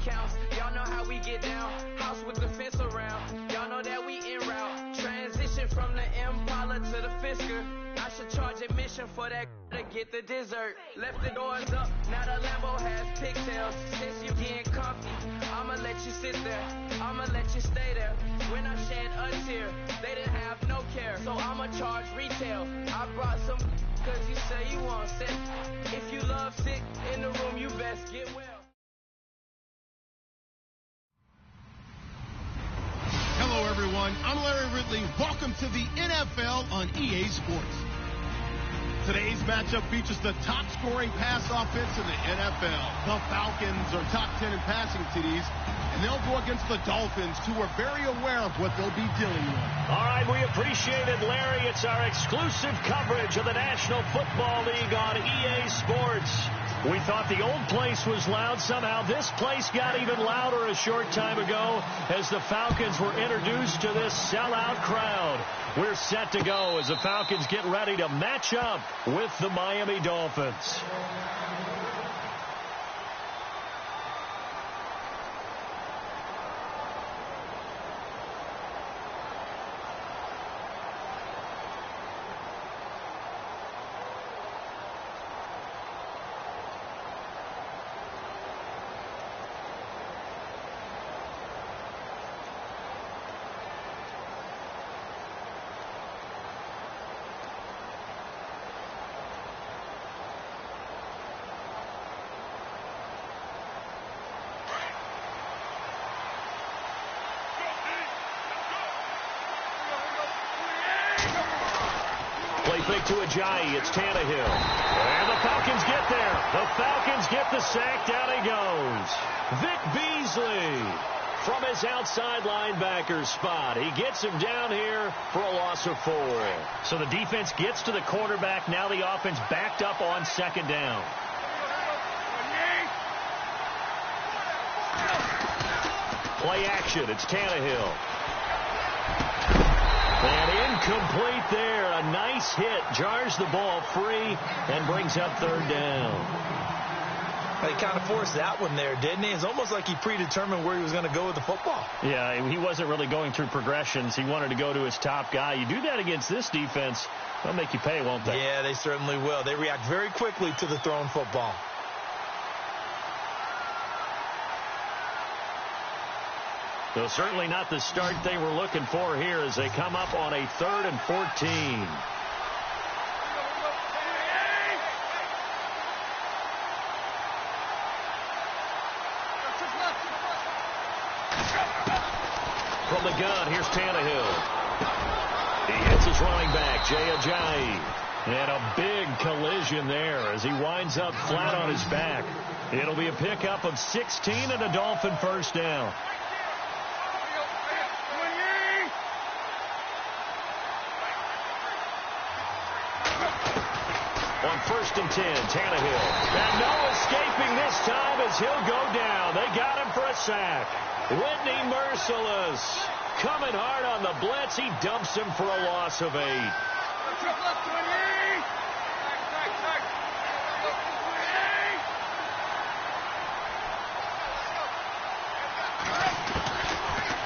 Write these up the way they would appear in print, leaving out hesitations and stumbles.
counts. Y'all know how we get down. House with the fence around. Y'all know that we en route. Transition from the Impala to the Fisker. I should charge admission for that to get the dessert. Left the doors up, now the Lambo has pigtails. Since you getting comfy, I'ma let you sit there. I'ma let you stay there. When I shed a tear, they didn't have no care. So I'ma charge retail. I brought some cause you say you want sick. If you love sick in the room, you best get well. Hello, everyone. I'm Larry Ridley. Welcome to the NFL on EA Sports. Today's matchup features the top-scoring pass offense in the NFL. The Falcons are top 10 in passing TDs, and they'll go against the Dolphins, who are very aware of what they'll be dealing with. All right, we appreciate it, Larry. It's our exclusive coverage of the National Football League on EA Sports. We thought the old place was loud. Somehow this place got even louder a short time ago as the Falcons were introduced to this sellout crowd. We're set to go as the Falcons get ready to match up with the Miami Dolphins. Play fake to Ajayi. It's Tannehill. And the Falcons get there. The Falcons get the sack. Down he goes. Vic Beasley from his outside linebacker spot. He gets him down here for a loss of 4. So the defense gets to the quarterback. Now the offense backed up on second down. Play action. It's Tannehill. And incomplete there. A nice hit. Jars the ball free and brings up third down. He kind of forced that one there, didn't he? It's almost like he predetermined where he was going to go with the football. Yeah, he wasn't really going through progressions. He wanted to go to his top guy. You do that against this defense, they'll make you pay, won't they? Yeah, they certainly will. They react very quickly to the thrown football. So certainly not the start they were looking for here as they come up on a 3rd and 14. From the gun, here's Tannehill. He hits his running back, Jay Ajayi. And a big collision there as he winds up flat on his back. It'll be a pickup of 16 and a Dolphin first down. On 1st and 10, Tannehill. And no escaping this time as he'll go down. They got him for a sack. Whitney Merciless coming hard on the blitz. He dumps him for a loss of 8.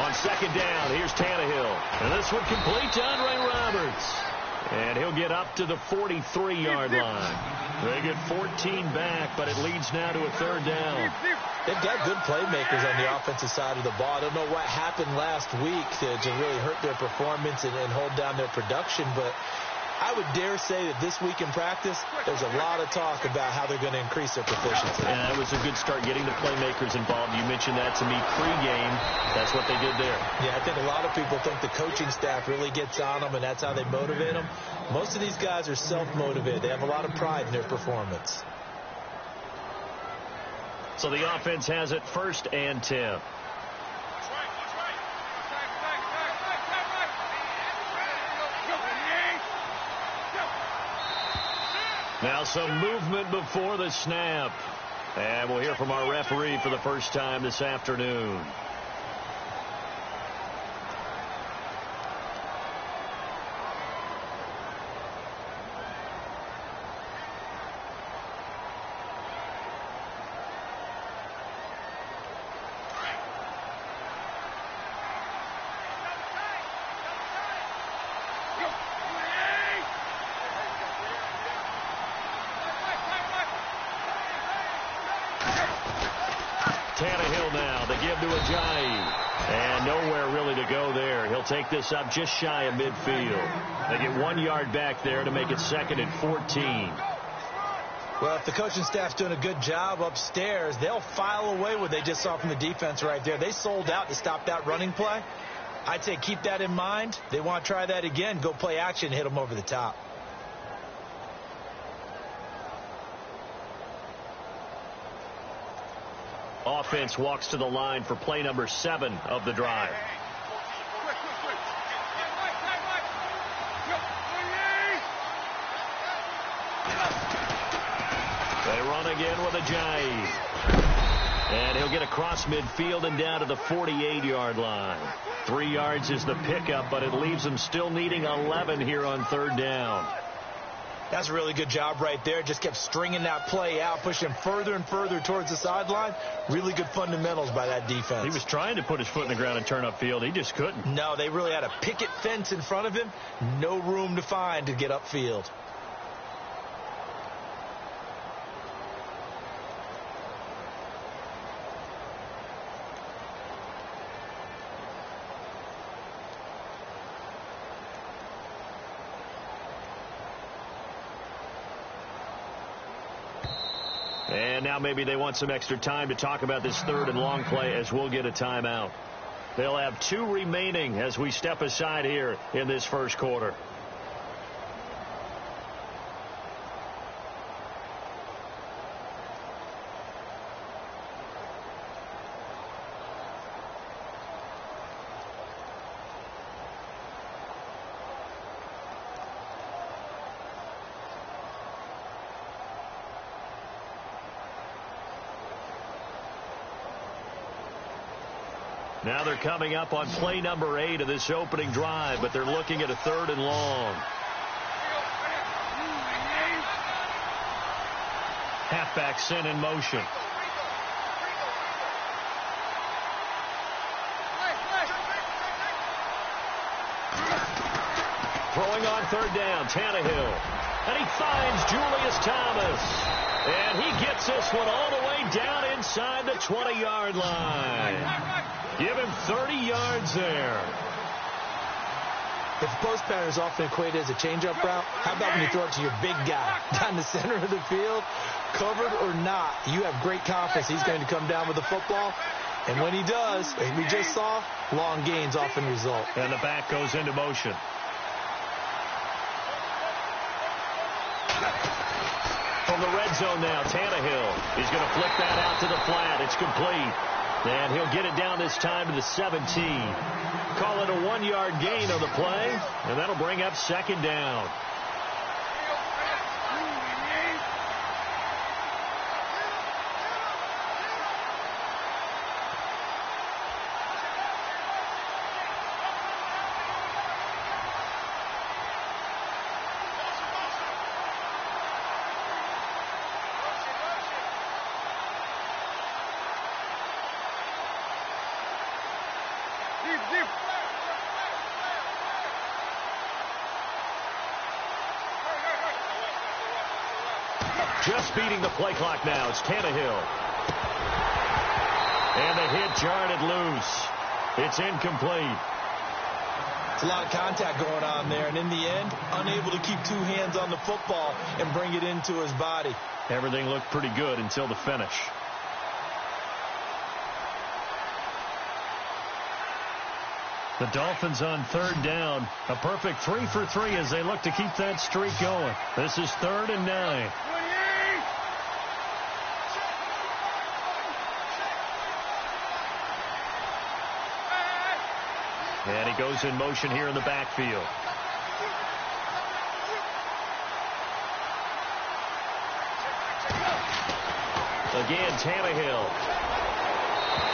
On 2nd down, here's Tannehill. And this one complete to Andre Roberts. And he'll get up to the 43-yard line. They get 14 back, but it leads now to a 3rd down. They've got good playmakers on the offensive side of the ball. I don't know what happened last week to really hurt their performance and hold down their production, but I would dare say that this week in practice, there's a lot of talk about how they're going to increase their proficiency. And that was a good start getting the playmakers involved. You mentioned that to me pregame. That's what they did there. Yeah, I think a lot of people think the coaching staff really gets on them, and that's how they motivate them. Most of these guys are self-motivated. They have a lot of pride in their performance. So the offense has it 1st and 10. Now some movement before the snap. And we'll hear from our referee for the first time this afternoon. Tannehill now. They give to Ajayi. And nowhere really to go there. He'll take this up just shy of midfield. They get 1 yard back there to make it 2nd and 14. Well, if the coaching staff's doing a good job upstairs, they'll file away what they just saw from the defense right there. They sold out to stop that running play. I'd say keep that in mind. They want to try that again. Go play action, hit them over the top. Offense walks to the line for play number 7 of the drive. They run again with Ajayi. And he'll get across midfield and down to the 48-yard line. 3 yards is the pickup, but it leaves them still needing 11 here on 3rd down. That's a really good job right there. Just kept stringing that play out, pushing further and further towards the sideline. Really good fundamentals by that defense. He was trying to put his foot in the ground and turn upfield. He just couldn't. No, they really had a picket fence in front of him. No room to find to get upfield. And now maybe they want some extra time to talk about this 3rd and long play as we'll get a timeout. They'll have 2 remaining as we step aside here in this 1st quarter. Now they're coming up on play number 8 of this opening drive, but they're looking at a 3rd and long. Halfback sent in motion. Throwing on 3rd down, Tannehill. And he finds Julius Thomas. And he gets this one all the way down inside the 20-yard line. Give him 30 yards there. If the post pattern is often equated as a change-up route, how about when you throw it to your big guy down the center of the field? Covered or not, you have great confidence he's going to come down with the football. And when he does, as we just saw, long gains often result. And the back goes into motion. From the red zone now, Tannehill. He's going to flick that out to the flat. It's complete. And he'll get it down this time to the 17. Call it a 1-yard gain on the play, and that'll bring up 2nd down. Just beating the play clock now. It's Tannehill. And the hit jarred it loose. It's incomplete. It's a lot of contact going on there, and in the end, unable to keep 2 hands on the football and bring it into his body. Everything looked pretty good until the finish. The Dolphins on 3rd down. A perfect 3 for 3 as they look to keep that streak going. This is 3rd and 9. And he goes in motion here in the backfield. Again, Tannehill.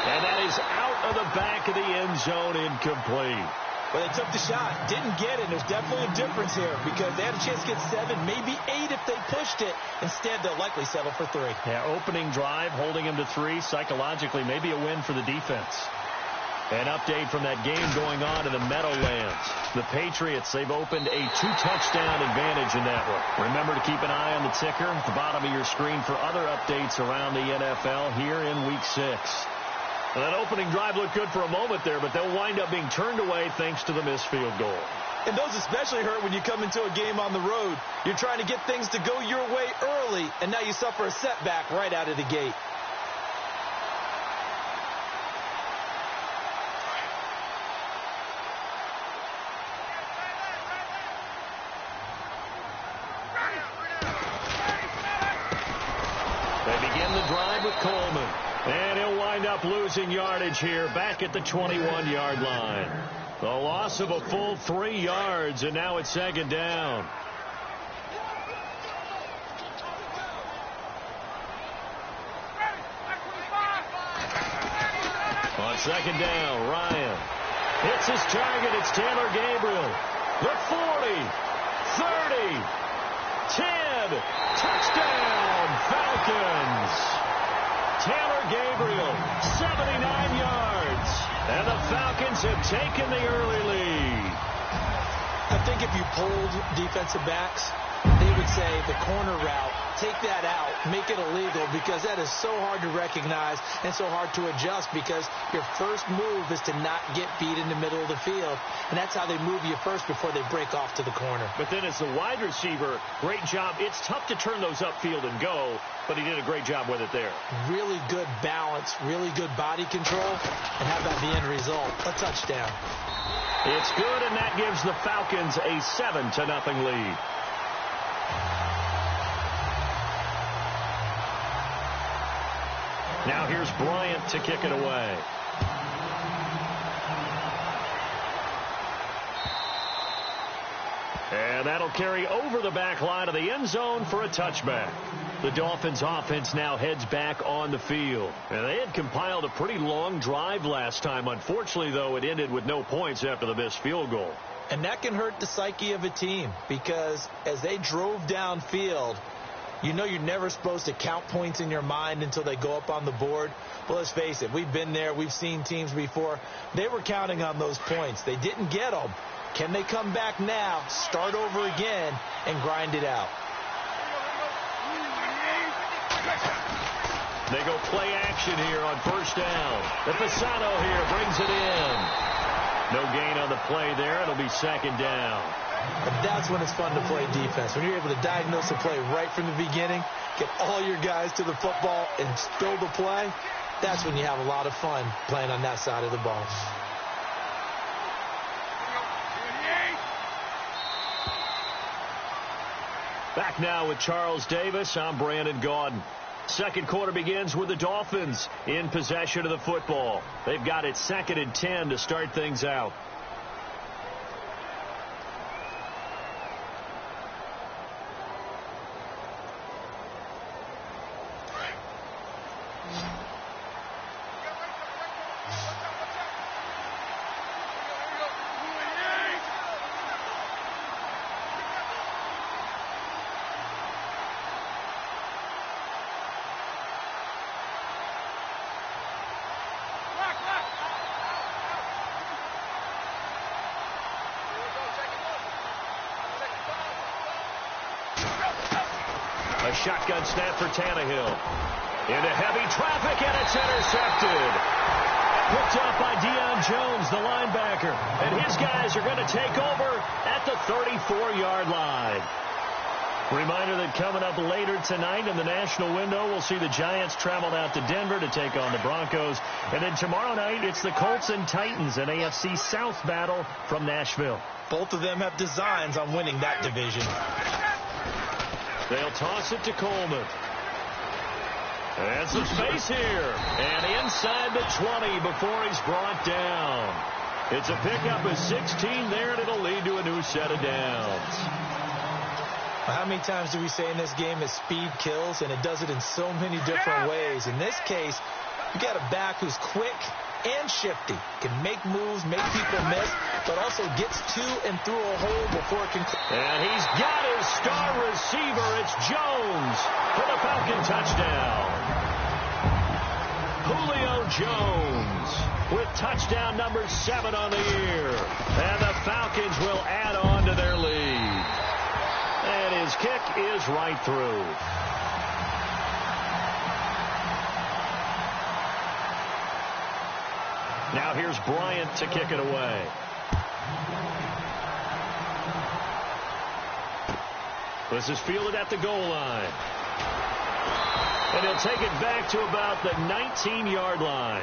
And that is out of the back of the end zone, incomplete. Well, they took the shot, didn't get it. There's definitely a difference here because they had a chance to get 7, maybe 8 if they pushed it. Instead, they'll likely settle for 3. Yeah, opening drive, holding him to 3. Psychologically, maybe a win for the defense. An update from that game going on in the Meadowlands. The Patriots, they've opened a 2-touchdown advantage in that one. Remember to keep an eye on the ticker at the bottom of your screen for other updates around the NFL here in Week 6. Well, that opening drive looked good for a moment there, but they'll wind up being turned away thanks to the missed field goal. And those especially hurt when you come into a game on the road. You're trying to get things to go your way early, and now you suffer a setback right out of the gate. They begin the drive with Coleman. And he'll wind up losing yardage here back at the 21-yard line. The loss of a full 3 yards, and now it's second down. On second down, Ryan hits his target. It's Taylor Gabriel. The 40, 30, 10, touchdown, Falcons. Taylor Gabriel, 79 yards. And the Falcons have taken the early lead. I think if you polled defensive backs, they would say the corner route, take that out, make it illegal, because that is so hard to recognize and so hard to adjust, because your first move is to not get beat in the middle of the field. And that's how they move you first before they break off to the corner. But then as the wide receiver, great job. It's tough to turn those upfield and go, but he did a great job with it there. Really good balance, really good body control. And how about the end result? A touchdown. It's good, and that gives the Falcons a 7-0 lead. Now here's Bryant to kick it away. And that'll carry over the back line of the end zone for a touchback. The Dolphins offense now heads back on the field. And they had compiled a pretty long drive last time. Unfortunately, though, it ended with no points after the missed field goal. And that can hurt the psyche of a team, because as they drove downfield, you know you're never supposed to count points in your mind until they go up on the board. Well, let's face it, we've been there. We've seen teams before. They were counting on those points. They didn't get them. Can they come back now, start over again, and grind it out? They go play action here on first down. The Fasano here brings it in. No gain on the play there. It'll be second down. But that's when it's fun to play defense. When you're able to diagnose the play right from the beginning, get all your guys to the football and build the play, that's when you have a lot of fun playing on that side of the ball. Back now with Charles Davis. I'm Brandon Gaudin. Second quarter begins with the Dolphins in possession of the football. They've got it 2nd and 10 to start things out. A shotgun snap for Tannehill. Into heavy traffic, and it's intercepted. Picked up by Deion Jones, the linebacker. And his guys are going to take over at the 34-yard line. Reminder that coming up later tonight in the national window, we'll see the Giants travel out to Denver to take on the Broncos. And then tomorrow night, it's the Colts and Titans, an AFC South battle from Nashville. Both of them have designs on winning that division. They'll toss it to Coleman. And some space here. And inside the 20 before he's brought down. It's a pickup of 16 there, and it'll lead to a new set of downs. How many times do we say in this game that speed kills, and it does it in so many different ways? In this case, you got a back who's quick and shifty, can make moves, make people miss, but also gets to and through a hole before it can. And he's got his star receiver. It's Jones for the Falcon touchdown. Julio Jones with touchdown number 7 on the year. And the Falcons will add on to their lead. And his kick is right through. Now here's Bryant to kick it away. This is fielded at the goal line. And he'll take it back to about the 19-yard line.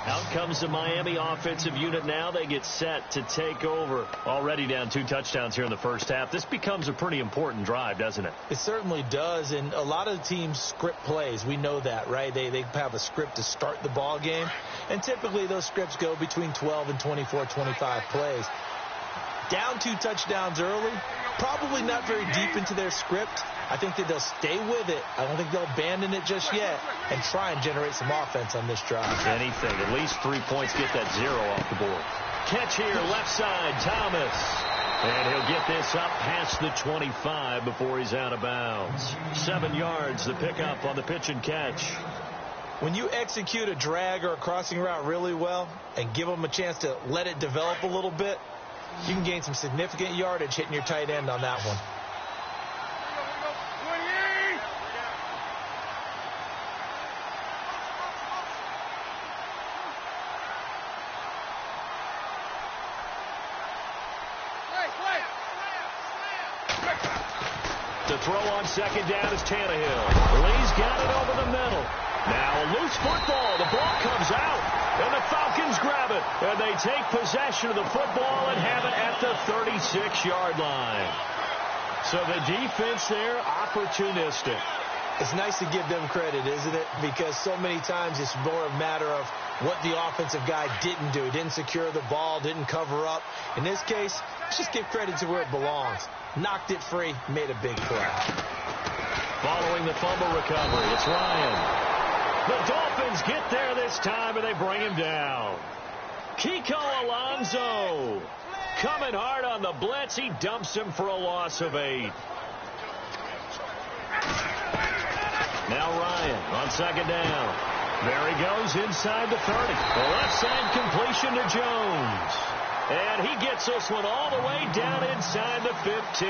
Out comes the Miami offensive unit now. They get set to take over. Already down 2 touchdowns here in the first half. This becomes a pretty important drive, doesn't it? It certainly does, and a lot of teams script plays. We know that, right? They have a script to start the ball game, and typically those scripts go between 12 and 24, 25 plays. Down 2 touchdowns early, probably not very deep into their script. I think that they'll stay with it. I don't think they'll abandon it just yet and try and generate some offense on this drive. Anything. At least 3 points, get that 0 off the board. Catch here, left side, Thomas. And he'll get this up past the 25 before he's out of bounds. 7 yards, the pickup on the pitch and catch. When you execute a drag or a crossing route really well and give them a chance to let it develop a little bit, you can gain some significant yardage hitting your tight end on that one. To throw on second down is Tannehill. Lee's got it over the middle. Now a loose football. The ball comes out, and the Falcons grab it. And they take possession of the football and have it at the 36-yard line. So the defense there, opportunistic. It's nice to give them credit, isn't it? Because so many times it's more a matter of what the offensive guy didn't do. He didn't secure the ball, didn't cover up. In this case, let's just give credit to where it belongs. Knocked it free, made a big play. Following the fumble recovery, it's Ryan. The Dolphins get there this time, and they bring him down. Kiko Alonso coming hard on the blitz. He dumps him for a loss of 8. Now Ryan on second down. There he goes inside the 30. The left side completion to Jones. And he gets this one all the way down inside the 15.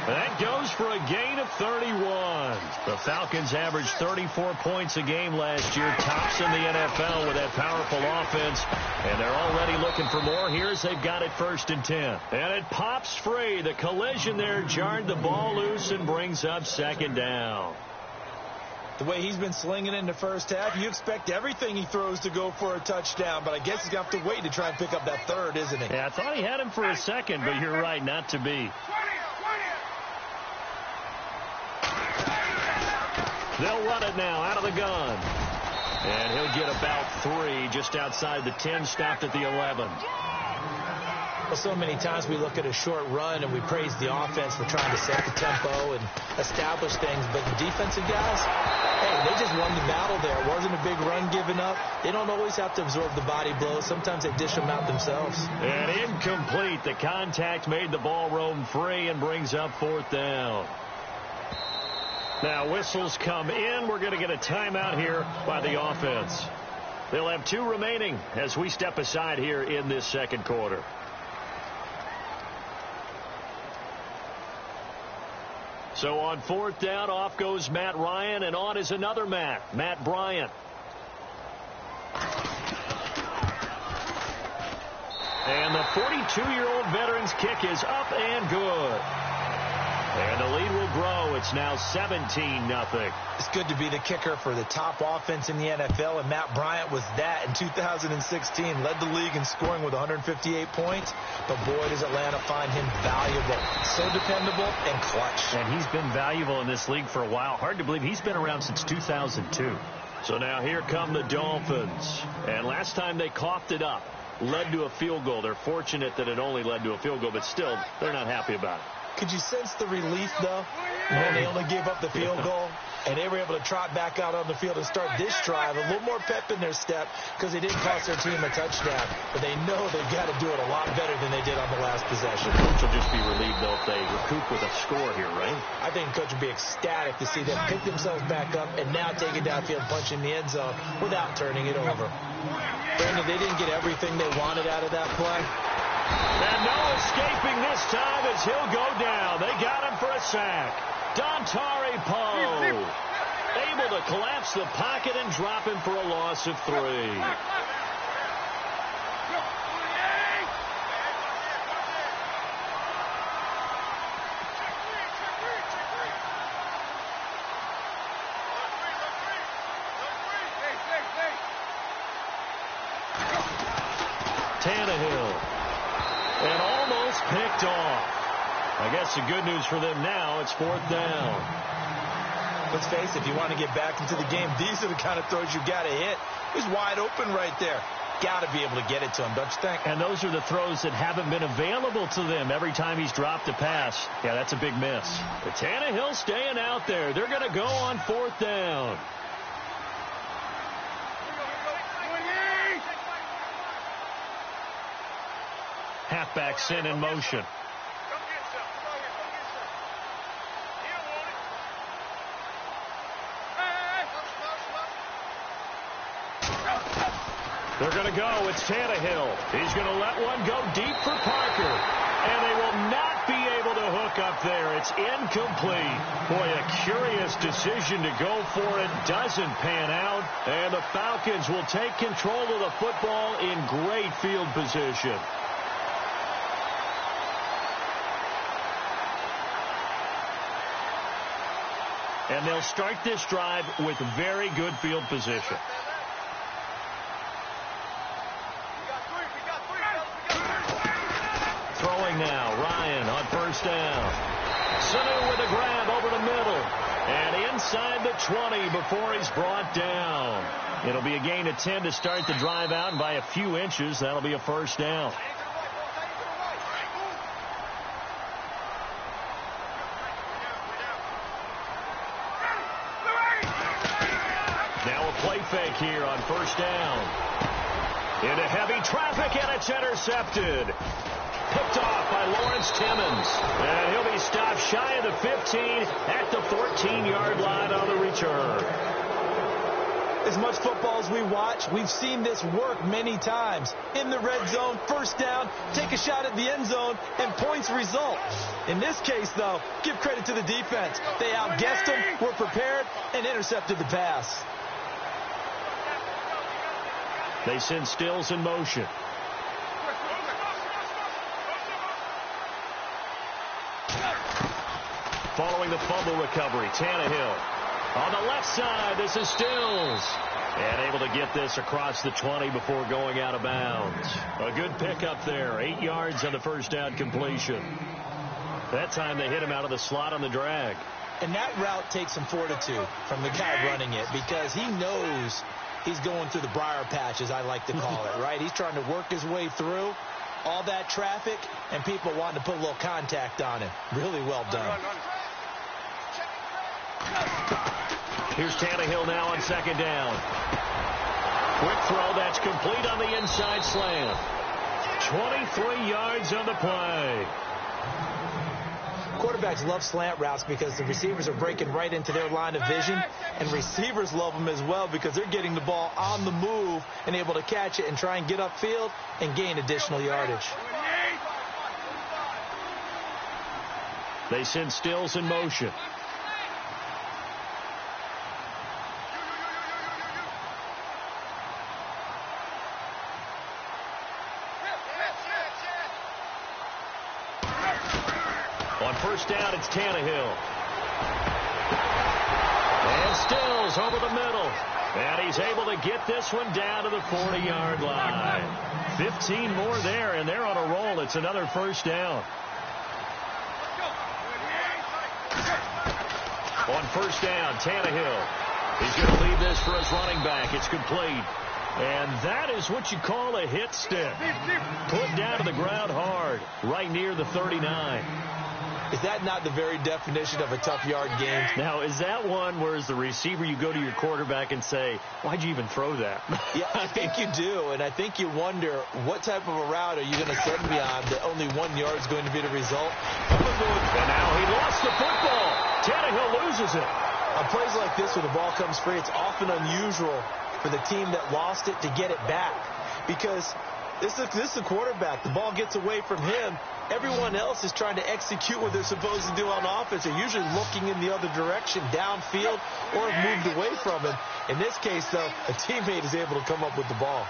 That goes for a gain of 31. The Falcons averaged 34 points a game last year. Tops in the NFL with that powerful offense. And they're already looking for more. Here's they've got it 1st and 10. And it pops free. The collision there jarred the ball loose and brings up 2nd down. The way he's been slinging in the first half, you expect everything he throws to go for a touchdown, but I guess he's going to have to wait to try and pick up that 3rd, isn't he? Yeah, I thought he had him for a second, but you're right, not to be. They'll run it now out of the gun. And he'll get about 3 just outside the 10, stopped at the 11. Well, so many times we look at a short run and we praise the offense for trying to set the tempo and establish things. But the defensive guys, hey, they just won the battle there. It wasn't a big run given up. They don't always have to absorb the body blows. Sometimes they dish them out themselves. And incomplete. The contact made the ball roam free and brings up 4th down. Now whistles come in. We're going to get a timeout here by the offense. They'll have 2 remaining as we step aside here in this 2nd quarter. So on 4th down, off goes Matt Ryan, and on is another Matt Bryant. And the 42-year-old veteran's kick is up and good. And the lead will grow. It's now 17-0. It's good to be the kicker for the top offense in the NFL, and Matt Bryant was that in 2016. Led the league in scoring with 158 points, but boy, does Atlanta find him valuable. So dependable and clutch. And he's been valuable in this league for a while. Hard to believe he's been around since 2002. So now here come the Dolphins. And last time they coughed it up, led to a field goal. They're fortunate that it only led to a field goal, but still, they're not happy about it. Could you sense the relief, though, when they only gave up the field goal and they were able to trot back out on the field and start this drive? A little more pep in their step because they didn't cost their team a touchdown, but they know they've got to do it a lot better than they did on the last possession. Coach will just be relieved, though, if they recoup with a score here, right? I think Coach would be ecstatic to see them pick themselves back up and now take it downfield, punch in the end zone without turning it over. Brandon, they didn't get everything they wanted out of that play. And no escaping this time as he'll go down. They got him for a sack. Dontari Poe able to collapse the pocket and drop him for a loss of 3. Tannehill. And almost picked off. I guess the good news for them now, it's 4th down. Let's face it, if you want to get back into the game, these are the kind of throws you got to hit. He's wide open right there. Got to be able to get it to him, don't you think? And those are the throws that haven't been available to them every time he's dropped a pass. Yeah, that's a big miss. But Tannehill staying out there. They're going to go on 4th down. Halfback sent in motion. They're going to go. It's Tannehill. He's going to let one go deep for Parker. And they will not be able to hook up there. It's incomplete. Boy, a curious decision to go for it. Doesn't pan out. And the Falcons will take control of the football in great field position. And they'll start this drive with very good field position. Throwing now, Ryan on 1st down. Sanu with a grab over the middle. And inside the 20 before he's brought down. It'll be a gain of 10 to start the drive out, and by a few inches, that'll be a 1st down. Now a play fake here on 1st down. Into heavy traffic, and it's intercepted. Picked off by Lawrence Timmons. And he'll be stopped shy of the 15 at the 14-yard line on the return. As much football as we watch, we've seen this work many times. In the red zone, 1st down, take a shot at the end zone, and points result. In this case, though, give credit to the defense. They outguessed them, were prepared, and intercepted the pass. They send Stills in motion. Following the fumble recovery, Tannehill. On the left side, this is Stills. And able to get this across the 20 before going out of bounds. A good pickup there. 8 yards on the 1st down completion. That time they hit him out of the slot on the drag. And that route takes some fortitude from the guy running it, because he knows he's going through the briar patch, as I like to call it, right? He's trying to work his way through all that traffic, and people wanting to put a little contact on him. Really well done. Here's Tannehill now on 2nd down. Quick throw, that's complete on the inside slant. 23 yards on the play. Quarterbacks love slant routes because the receivers are breaking right into their line of vision, and receivers love them as well because they're getting the ball on the move and able to catch it and try and get upfield and gain additional yardage. They send Stills in motion. On 1st down, it's Tannehill. And Stills over the middle. And he's able to get this one down to the 40-yard line. 15 more there, and they're on a roll. It's another 1st down. On 1st down, Tannehill. He's going to leave this for his running back. It's complete. And that is what you call a hit stick. Put down to the ground hard, right near the 39. Is that not the very definition of a tough yard game? Now, is that one where as the receiver you go to your quarterback and say, why'd you even throw that? Yeah, I think you do, and I think you wonder what type of a route are you going to send me on that only 1 yard is going to be the result? And now he lost the football. Tannehill loses it. On plays like this where the ball comes free, it's often unusual for the team that lost it to get it back, because this is the quarterback. The ball gets away from him. Everyone else is trying to execute what they're supposed to do on offense. They're usually looking in the other direction, downfield, or have moved away from him. In this case, though, a teammate is able to come up with the ball.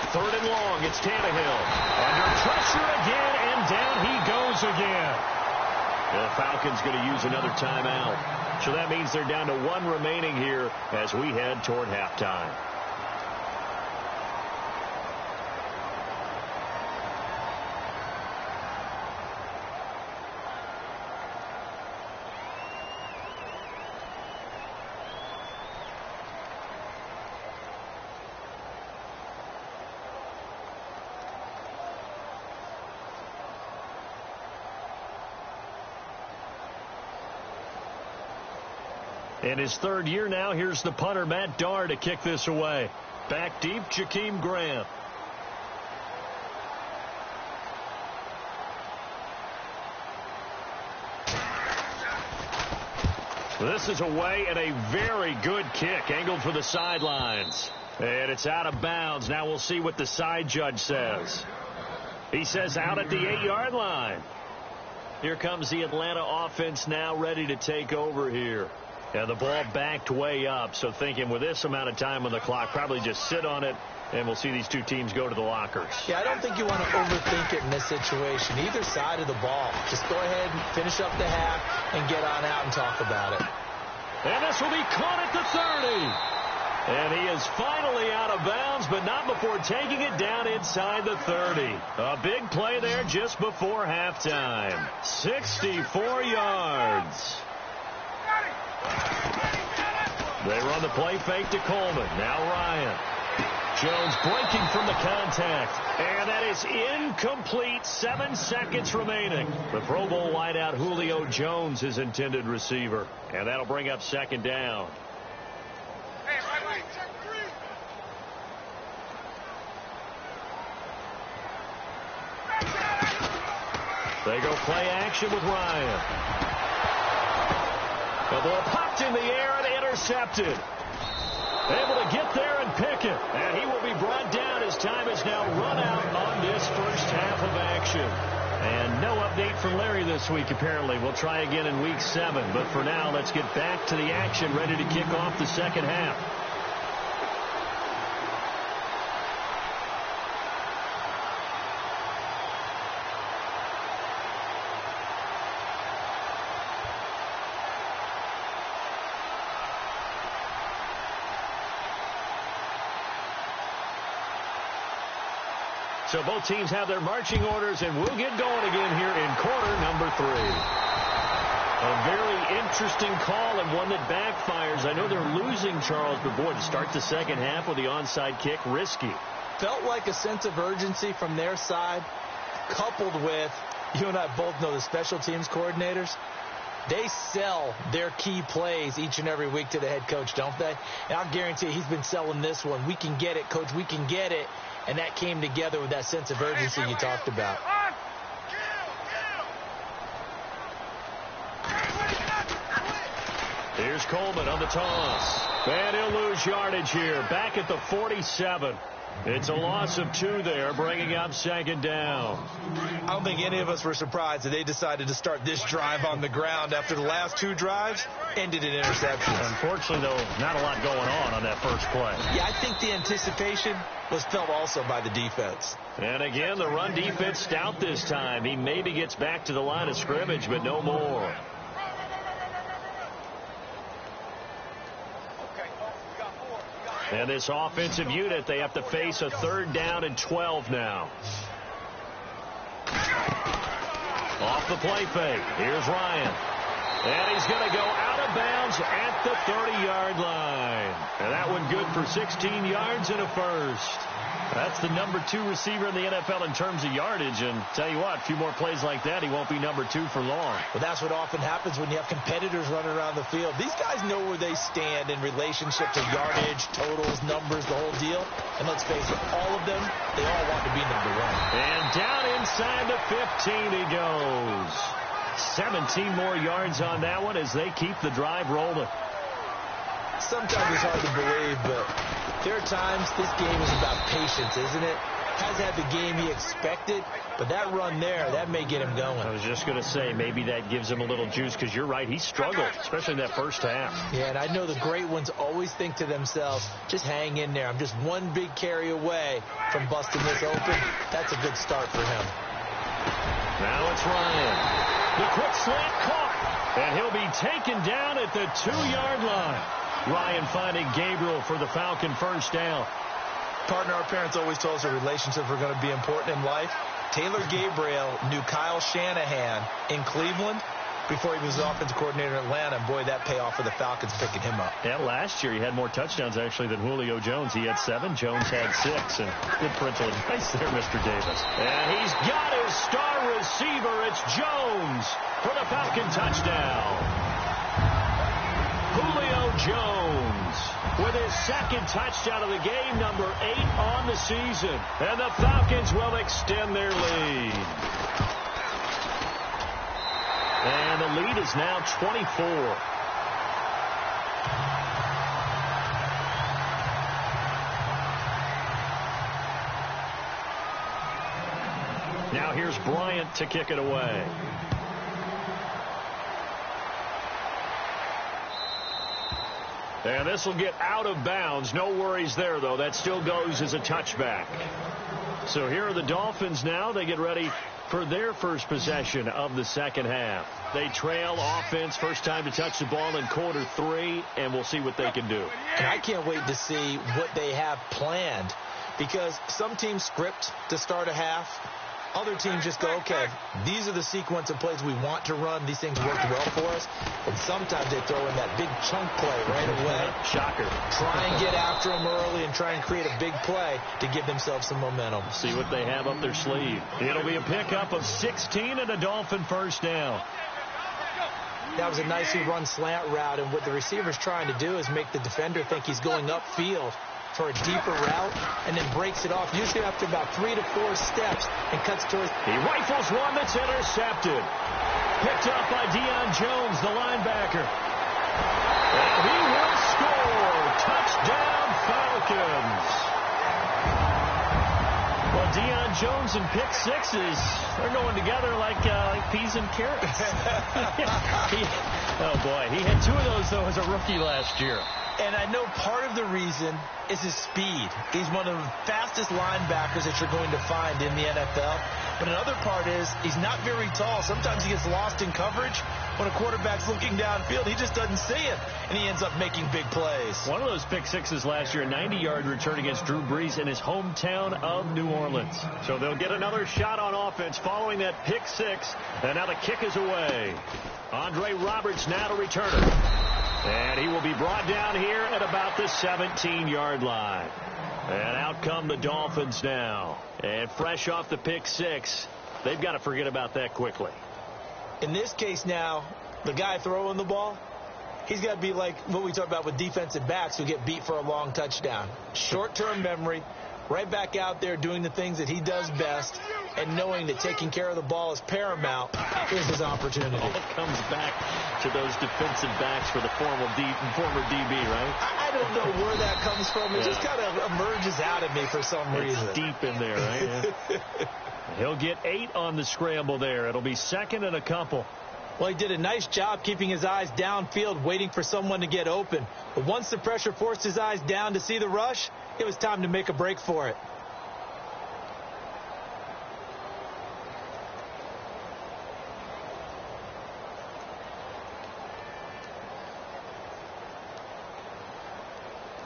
Third and long long. It's Tannehill. Under pressure again, and down he goes again. The Falcons going to use another timeout. So that means they're down to 1 remaining here as we head toward halftime. In his 3rd year now, here's the punter, Matt Darr, to kick this away. Back deep, Jakeem Grant. This is away, and a very good kick, angled for the sidelines. And it's out of bounds. Now we'll see what the side judge says. He says out at the 8-yard line. Here comes the Atlanta offense now ready to take over here. And the ball backed way up, so thinking with this amount of time on the clock, probably just sit on it, and we'll see these two teams go to the lockers. Yeah, I don't think you want to overthink it in this situation. Either side of the ball. Just go ahead and finish up the half and get on out and talk about it. And this will be caught at the 30. And he is finally out of bounds, but not before taking it down inside the 30. A big play there just before halftime. 64 yards. They run the play fake to Coleman. Now Ryan. Jones breaking from the contact. And that is incomplete. 7 seconds remaining. The Pro Bowl wideout Julio Jones, his intended receiver. And that'll bring up 2nd down. They go play action with Ryan. The ball popped in the air and intercepted. Able to get there and pick it. And he will be brought down as time is now run out on this first half of action. And no update from Larry this week, apparently. We'll try again in week 7. But for now, let's get back to the action, ready to kick off the second half. So both teams have their marching orders, and we'll get going again here in quarter number 3. A very interesting call and one that backfires. I know they're losing, Charles, but boy, to start the second half with the onside kick, risky. Felt like a sense of urgency from their side, coupled with, you and I both know the special teams coordinators. They sell their key plays each and every week to the head coach, don't they? And I'll guarantee you he's been selling this one. We can get it, coach, we can get it. And that came together with that sense of urgency you talked about. Here's Coleman on the toss. And he'll lose yardage here. Back at the 47. It's a loss of 2 there, bringing up 2nd down. I don't think any of us were surprised that they decided to start this drive on the ground after the last 2 drives ended in interceptions. Unfortunately, though, not a lot going on that first play. Yeah, I think the anticipation was felt also by the defense. And again, the run defense stout this time. He maybe gets back to the line of scrimmage, but no more. And this offensive unit, they have to face a 3rd down and 12 now. Off the play fake. Here's Ryan. And he's going to go out of bounds at the 30-yard line. And that one good for 16 yards and a first. That's the number 2 receiver in the NFL in terms of yardage. And tell you what, a few more plays like that, he won't be number 2 for long. Well, that's what often happens when you have competitors running around the field. These guys know where they stand in relationship to yardage, totals, numbers, the whole deal. And let's face it, all of them, they all want to be number 1. And down inside the 15 he goes. 17 more yards on that one as they keep the drive rolling. Sometimes it's hard to believe, but there are times this game is about patience, isn't it? has had the game he expected, but that run there, that may get him going. I was just going to say, maybe that gives him a little juice, because you're right, he struggled, especially in that first half. Yeah, and I know the great ones always think to themselves, just hang in there. I'm just one big carry away from busting this open. That's a good start for him. Now it's Ryan. The quick slant caught, and he'll be taken down at the 2-yard line. Ryan finding Gabriel for the Falcon first down. Partner, our parents always told us that relationships were going to be important in life. Taylor Gabriel knew Kyle Shanahan in Cleveland before he was the offensive coordinator in Atlanta. And boy, that payoff for the Falcons picking him up. Yeah, last year he had more touchdowns actually than Julio Jones. He had 7. Jones had 6. And good parental advice there, Mr. Davis. And he's got his star receiver. It's Jones for the Falcon touchdown. Julio Jones with his second touchdown of the game, number 8 on the season. And the Falcons will extend their lead. And the lead is now 24. Now here's Bryant to kick it away. And this will get out of bounds. No worries there, though. That still goes as a touchback. So here are the Dolphins now. They get ready for their first possession of the second half. They trail offense, first time to touch the ball in quarter 3, and we'll see what they can do. And I can't wait to see what they have planned, because some teams script to start a half. Other teams just go, okay, these are the sequence of plays we want to run. These things worked well for us. And sometimes they throw in that big chunk play right away. Shocker. Try and get after them early and try and create a big play to give themselves some momentum. See what they have up their sleeve. It'll be a pickup of 16 and a Dolphin first down. That was a nicely run slant route, and what the receiver's trying to do is make the defender think he's going upfield for a deeper route, and then breaks it off, usually after about 3 to 4 steps, and cuts towards. He rifles one that's intercepted. Picked up by Deion Jones, the linebacker. And he will score. Touchdown, Falcons. Well, Deion Jones and pick sixes, they're going together like peas and carrots. Oh, boy. He had 2 of those, though, as a rookie last year. And I know part of the reason is his speed. He's one of the fastest linebackers that you're going to find in the NFL. But another part is he's not very tall. Sometimes he gets lost in coverage. When a quarterback's looking downfield, he just doesn't see it, and he ends up making big plays. One of those pick sixes last year, a 90-yard return against Drew Brees in his hometown of New Orleans. So they'll get another shot on offense following that pick six, and now the kick is away. Andre Roberts now to return it. And he will be brought down here at about the 17-yard line. And out come the Dolphins now. And fresh off the pick six, they've got to forget about that quickly. In this case now, the guy throwing the ball, he's got to be like what we talk about with defensive backs who get beat for a long touchdown. Short-term memory, right back out there doing the things that he does best, and knowing that taking care of the ball is paramount. Here's his opportunity. All comes back to those defensive backs for the former DB, right? I don't know where that comes from. It just kind of emerges out of me for some reason. Deep in there, right? Yeah. He'll get 8 on the scramble there. It'll be second and a couple. Well, he did a nice job keeping his eyes downfield, waiting for someone to get open. But once the pressure forced his eyes down to see the rush, it was time to make a break for it.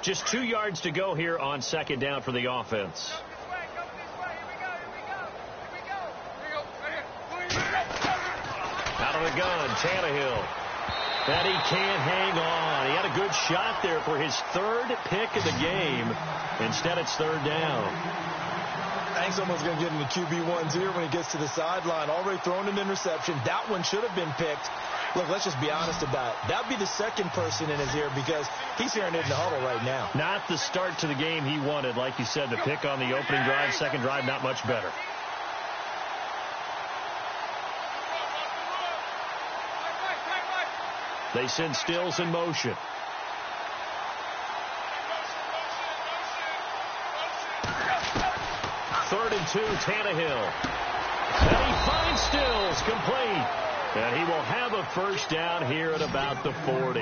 Just 2 yards to go here on second down for the offense. Out of the gun, Tannehill. And he can't hang on. He had a good shot there for his 3rd pick of the game. Instead, it's 3rd down. I think someone's going to get in the QB1s here when he gets to the sideline. Already thrown an interception. That one should have been picked. Look, let's just be honest about it. That would be the second person in his ear because he's hearing it in the huddle right now. Not the start to the game he wanted. Like you said, the pick on the opening drive, second drive, not much better. They send Stills in motion. and 2, Tannehill. And he finds Stills, complete. And he will have a first down here at about the 40.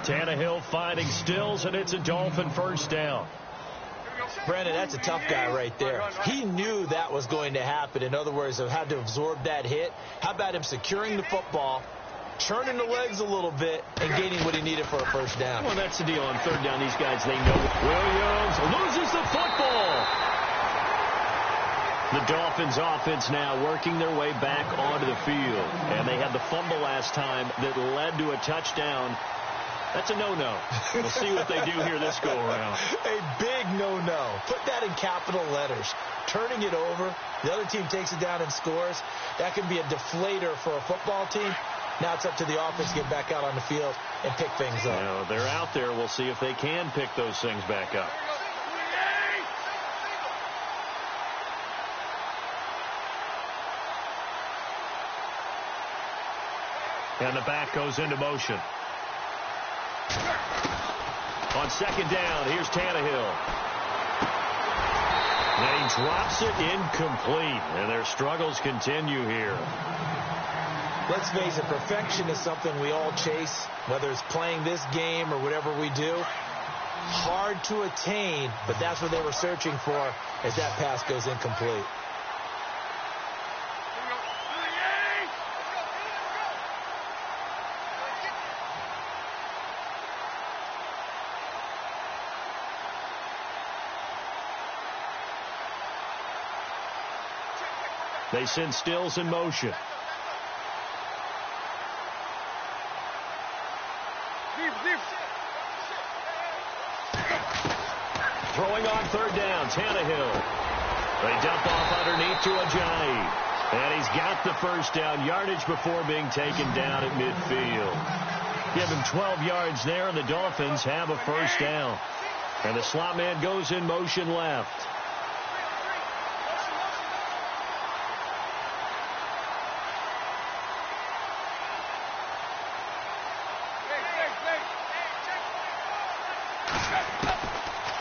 Tannehill finding Stills, and it's a Dolphin first down. Brandon, that's a tough guy right there. He knew that was going to happen. In other words, had to absorb that hit. How about him securing the football, turning the legs a little bit, and gaining what he needed for a first down? Well, that's the deal. On third down, these guys, they know. Williams loses the football. The Dolphins offense now working their way back onto the field. And they had the fumble last time that led to a touchdown. That's a no-no. We'll see what they do here this go-around. A big no-no. Put that in capital letters. Turning it over, the other team takes it down and scores. That can be a deflator for a football team. Now it's up to the offense to get back out on the field and pick things up. Well, they're out there. We'll see if they can pick those things back up. And the back goes into motion. On second down, here's Tannehill. And he drops it incomplete. And their struggles continue here. Let's face it, perfection is something we all chase, whether it's playing this game or whatever we do. Hard to attain, but that's what they were searching for as that pass goes incomplete. They send Stills in motion. Throwing on third down, Tannehill. They dump off underneath to Ajayi. And he's got the first down, yardage before being taken down at midfield. Give him 12 yards there, and the Dolphins have a first down. And the slot man goes in motion left.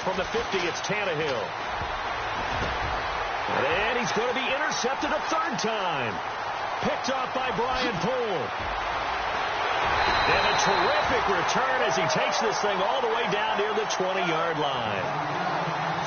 From the 50, it's Tannehill. And he's going to be intercepted a third time. Picked off by Brian Poole. And a terrific return as he takes this thing all the way down near the 20-yard line.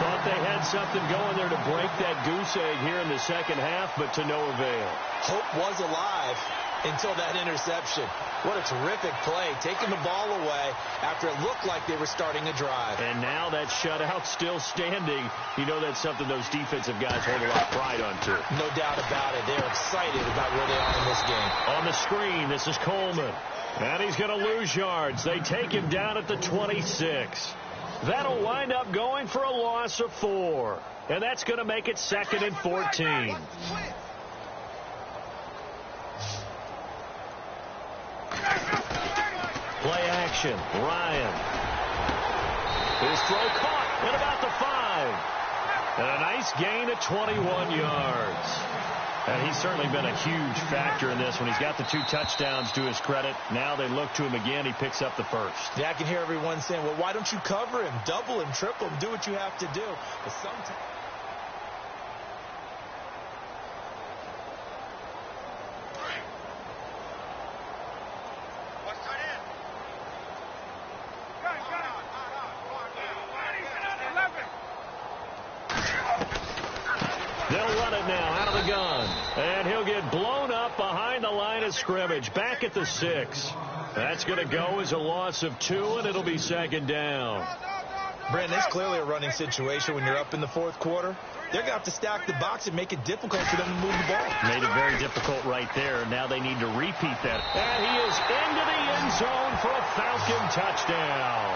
Thought they had something going there to break that goose egg here in the second half, but to no avail. Hope was alive until that interception. What a terrific play, taking the ball away after it looked like they were starting a drive. And now that shutout still standing. You know that's something those defensive guys hold a lot of pride onto. No doubt about it. They're excited about where they are in this game. On the screen, this is Coleman. And he's going to lose yards. They take him down at the 26. That'll wind up going for a loss of 4. And that's going to make it 2nd and 14. Play action. Ryan. His throw caught at about the 5. And a nice gain at 21 yards. And he's certainly been a huge factor in this one. He's got the 2 touchdowns to his credit. Now they look to him again. He picks up the first. Yeah, I can hear everyone saying, well, why don't you cover him? Double him, triple him, do what you have to do. But sometimes... They'll run it now out of the gun. And he'll get blown up behind the line of scrimmage. Back at the 6. That's going to go as a loss of 2, and it'll be 2nd down. Brandon, it's clearly a running situation when you're up in the 4th quarter. They're going to have to stack the box and make it difficult for them to move the ball. Made it very difficult right there. Now they need to repeat that. And he is into the end zone for a Falcon touchdown.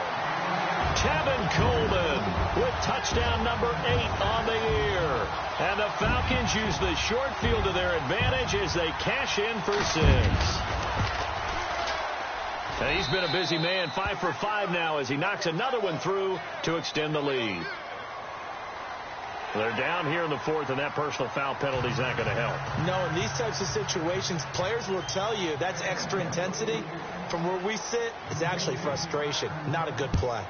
Tevin Coleman with touchdown number 8 on the year. And the Falcons use the short field to their advantage as they cash in for 6. And he's been a busy man, 5 for 5 now as he knocks another one through to extend the lead. They're down here in the 4th, and that personal foul penalty is not going to help. No, in these types of situations, players will tell you that's extra intensity. From where we sit, it's actually frustration. Not a good play.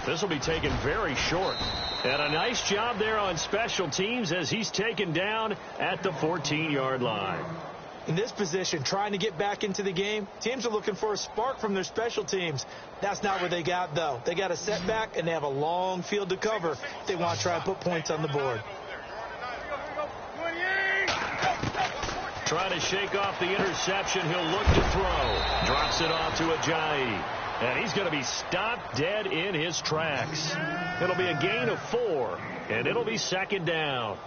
This will be taken very short. And a nice job there on special teams as he's taken down at the 14-yard line. In this position, trying to get back into the game, teams are looking for a spark from their special teams. That's not what they got, though. They got a setback, and they have a long field to cover if they want to try and put points on the board. Trying to shake off the interception. He'll look to throw. Drops it off to Ajayi. And he's going to be stopped dead in his tracks. It'll be a gain of 4, and it'll be second down.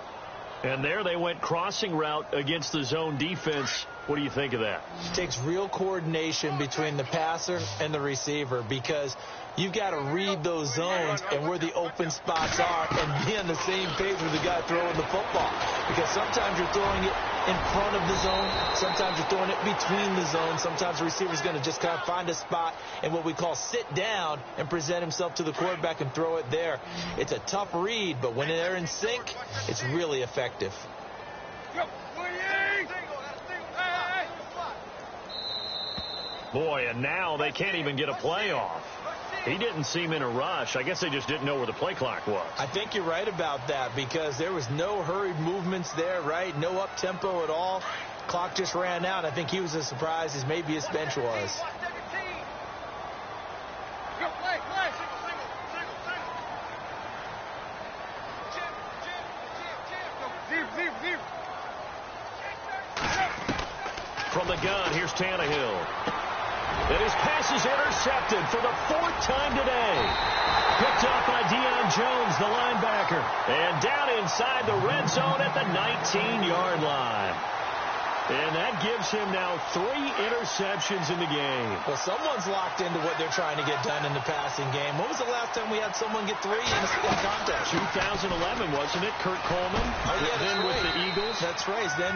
And there they went crossing route against the zone defense. What do you think of that? It takes real coordination between the passer and the receiver because you've got to read those zones and where the open spots are and be on the same page with the guy throwing the football. Because sometimes you're throwing it in front of the zone. Sometimes you're throwing it between the zones. Sometimes the receiver's going to just kind of find a spot and what we call sit down and present himself to the quarterback and throw it there. It's a tough read, but when they're in sync, it's really effective. Boy, and now they can't even get a play off. He didn't seem in a rush. I guess they just didn't know where the play clock was. I think you're right about that because there was no hurried movements there, right? No up-tempo at all. Clock just ran out. I think he was as surprised as maybe his bench was. From the gun, here's Tannehill. And his pass is intercepted for the 4th time today. Picked off by Deion Jones, the linebacker. And down inside the red zone at the 19-yard line. And that gives him now 3 interceptions in the game. Well, someone's locked into what they're trying to get done in the passing game. When was the last time we had someone get 3 in contact? 2011, wasn't it? Kurt Coleman. Then with the Eagles. That's right. Then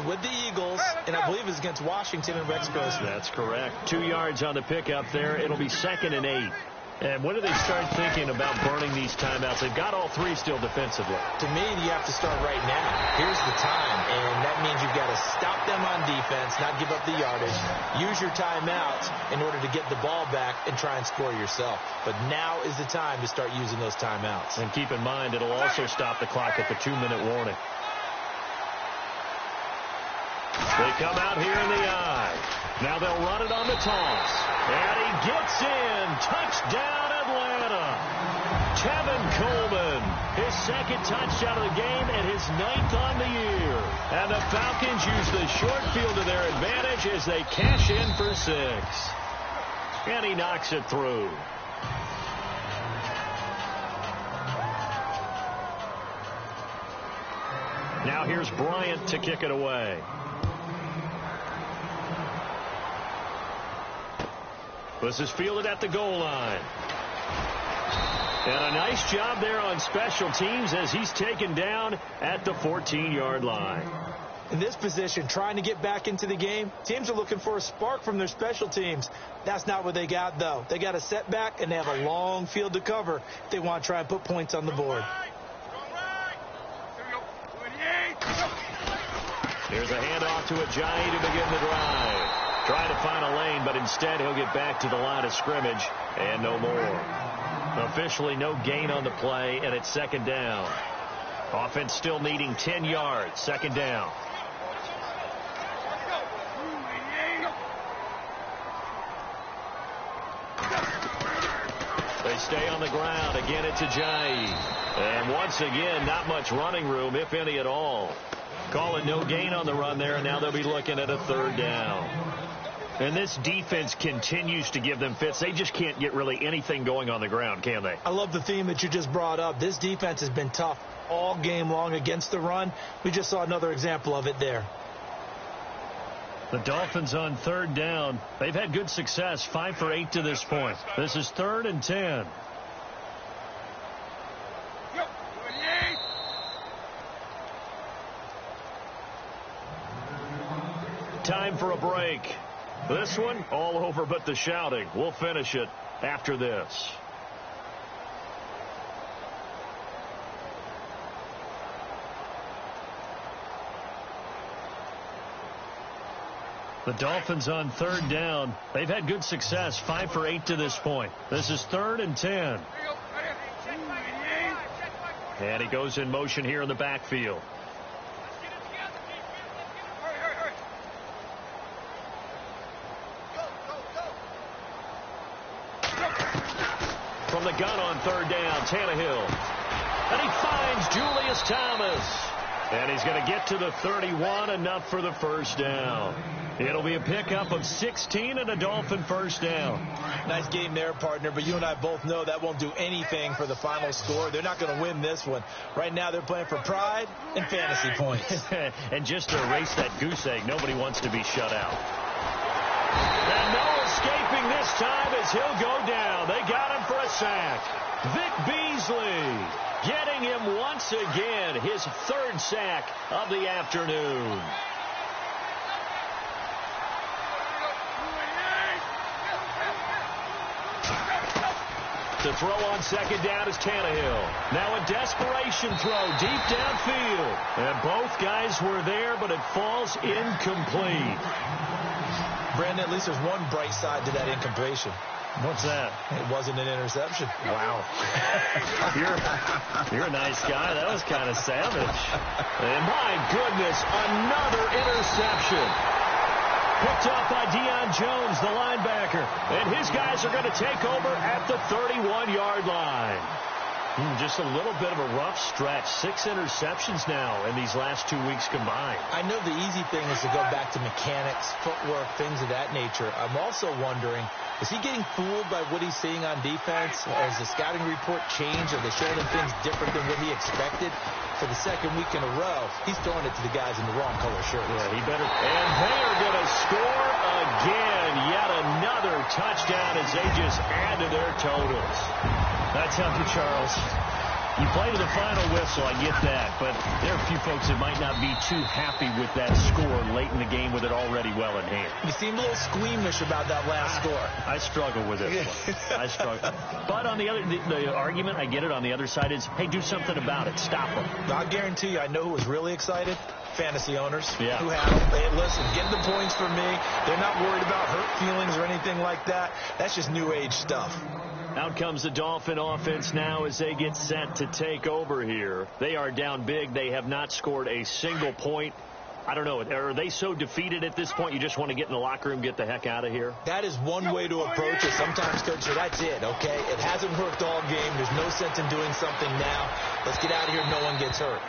with the Eagles, and I believe it was against Washington and Rex Grossman. That's correct. 2 yards on the pickup there. It'll be 2nd and 8. And when do they start thinking about burning these timeouts? They've got all 3 still defensively. To me, you have to start right now. Here's the time, and that means you've got to stop them on defense, not give up the yardage, use your timeouts in order to get the ball back and try and score yourself. But now is the time to start using those timeouts. And keep in mind, it'll also stop the clock at the 2-minute warning. They come out here in the eye. Now they'll run it on the toss. And he gets in. Touchdown, Atlanta. Tevin Coleman, his 2nd touchdown of the game and his 9th on the year. And the Falcons use the short field to their advantage as they cash in for 6. And he knocks it through. Now here's Bryant to kick it away. This is fielded at the goal line. And a nice job there on special teams as he's taken down at the 14-yard line. In this position, trying to get back into the game, teams are looking for a spark from their special teams. That's not what they got, though. They got a setback, and they have a long field to cover if they want to try and put points on the board. Here's a handoff to Ajayi to begin the drive. Trying to find a lane, but instead he'll get back to the line of scrimmage and no more. Officially no gain on the play, and it's 2nd down. Offense still needing 10 yards. 2nd down. They stay on the ground. Again, it's Ajayi. And once again, not much running room, if any at all. Call it no gain on the run there, and now they'll be looking at a 3rd down. And this defense continues to give them fits. They just can't get really anything going on the ground, can they? I love the theme that you just brought up. This defense has been tough all game long against the run. We just saw another example of it there. The Dolphins on 3rd down. They've had good success, 5 for 8 to this point. This is 3rd and 10. Time for a break. This one, all over but the shouting. We'll finish it after this. The Dolphins on 3rd down. They've had good success, 5 for 8 to this point. This is 3rd and 10. And he goes in motion here in the backfield. From the gun on third down, Tannehill. And he finds Julius Thomas. And he's going to get to the 31, enough for the first down. It'll be a pickup of 16 and a Dolphin first down. Nice game there, partner, but you and I both know that won't do anything for the final score. They're not going to win this one. Right now they're playing for pride and fantasy points. And just to erase that goose egg, nobody wants to be shut out. And no escaping this time as he'll go down. They got him for a sack. Vic Beasley getting him once again, his third sack of the afternoon. The throw on second down is Tannehill. Now a desperation throw deep downfield. And both guys were there, but it falls incomplete. Brandon, at least there's one bright side to that incompletion. What's that? It wasn't an interception. Wow. You're a nice guy. That was kind of savage. And my goodness, another interception. Picked up by Deion Jones, the linebacker. And his guys are going to take over at the 31-yard line. Just a little bit of a rough stretch. 6 interceptions now in these last 2 weeks combined. I know the easy thing is to go back to mechanics, footwork, things of that nature. I'm also wondering, is he getting fooled by what he's seeing on defense? Has the scouting report changed? Are they showing him things different than what he expected? For the second week in a row, he's throwing it to the guys in the wrong color shirts. Yeah, he better. And they are going to score again. Yet another touchdown as they just add to their totals. That's something, Charles. You play to the final whistle, I get that, but there are a few folks that might not be too happy with that score late in the game with it already well in hand. You seem a little squeamish about that last score. I struggle with it. I struggle. But on the other, the argument, I get it, on the other side is, hey, do something about it. Stop them. I guarantee you, I know who was really excited. Fantasy owners who had them. Hey, listen, get the points for me. They're not worried about hurt feelings or anything like that. That's just new age stuff. Out comes the Dolphin offense now as they get set to take over here. They are down big. They have not scored a single point. I don't know. Are they so defeated at this point you just want to get in the locker room, get the heck out of here? That is one way to approach it. Sometimes coaches say, that's it, okay? It hasn't worked all game. There's no sense in doing something now. Let's get out of here. No one gets hurt.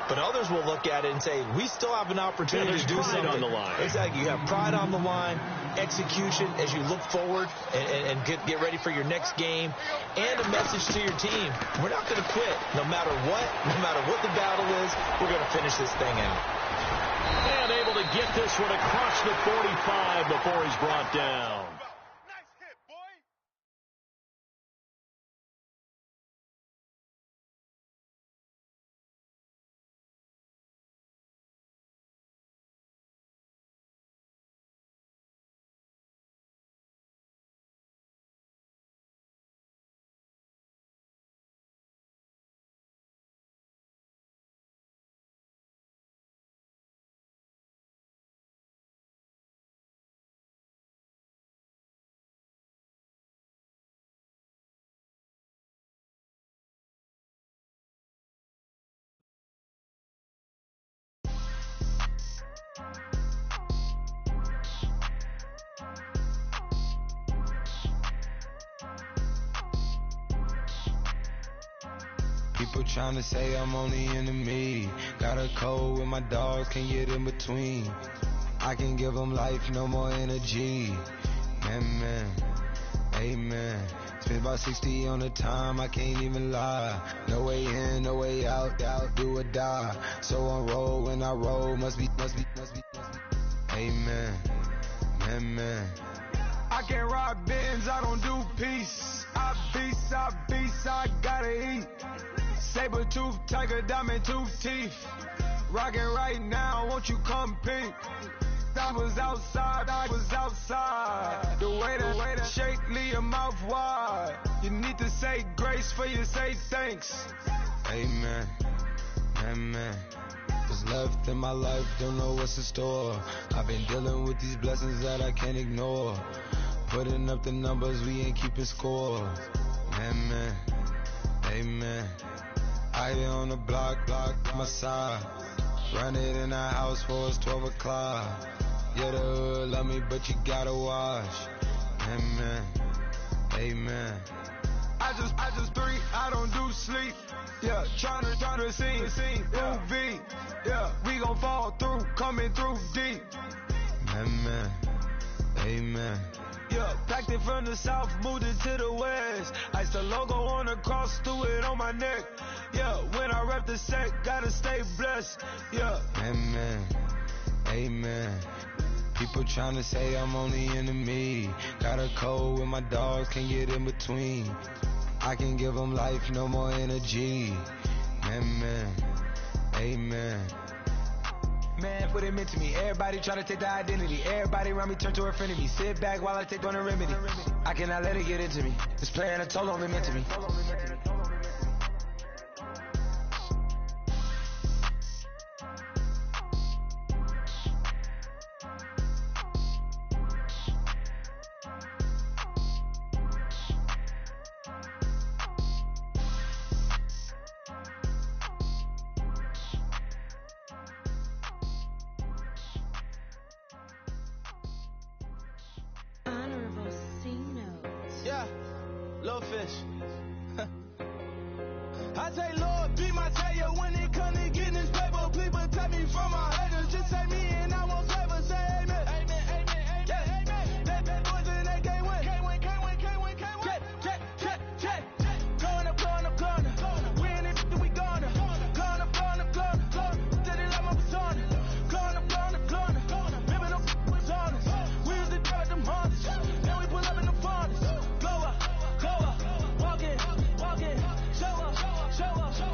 But others will look at it and say, we still have an opportunity to do something. On the line. Exactly. You have pride on the line, execution as you look forward and get ready for your next game, and a message to your team. We're not going to quit. No matter what the battle is, we're going to finish this thing out. And able to get this one across the 45 before he's brought down. People trying to say I'm only enemy. Got a code with my dogs, can't get in between. I can give them life, no more energy. Amen, amen. Spent about 60 on the time, I can't even lie. No way in, no way out, do or die. So on roll, when I roll, must be. Amen, amen. I can't ride Benz, I don't do peace. I beast, I gotta eat. Saber tooth, tiger, diamond tooth teeth. Rockin' right now, won't you come peep? I was outside. The way that shake, leave your mouth wide. You need to say grace for you say thanks. Amen, amen. What's left in my life, don't know what's in store. I've been dealing with these blessings that I can't ignore. Putting up the numbers, we ain't keeping score. Amen, amen. I Out here on the block, my side. Run it in the house for it's 12 o'clock. Yeah, the hood love me, but you gotta watch. Amen, amen. I just three, I don't do sleep. Yeah, tryna see. UV, yeah, we gon' fall through, coming through deep. Amen, amen. Yeah, packed it from the south, moved it to the west. Iced the logo on the cross, threw it on my neck. Yeah, when I rep the set, gotta stay blessed. Yeah. Amen, amen. People tryna say I'm only enemy. Got a cold with my dogs, can't get in between. I can give them life, no more energy. Amen, amen. Man, what it meant to me. Everybody try to take the identity. Everybody around me turn to a friend of me. Sit back while I take on the remedy. I cannot let it get into me. It's playing a toll on it meant to me. Yeah, little fish. I say, Lord, be my savior when it comes to getting this paper. Please protect me from my haters. Just take me and I won't favor. Say amen. Amen, amen, amen, yeah. Amen. That boys and they can't win. Can't win. Check. Going up. Win it, we gonna. Going up. Did it like my persona. Going up. Ripping up was honest. We used to drive them Hondas. Then we pull up in the Fondas. Go up. Walk in. Show up.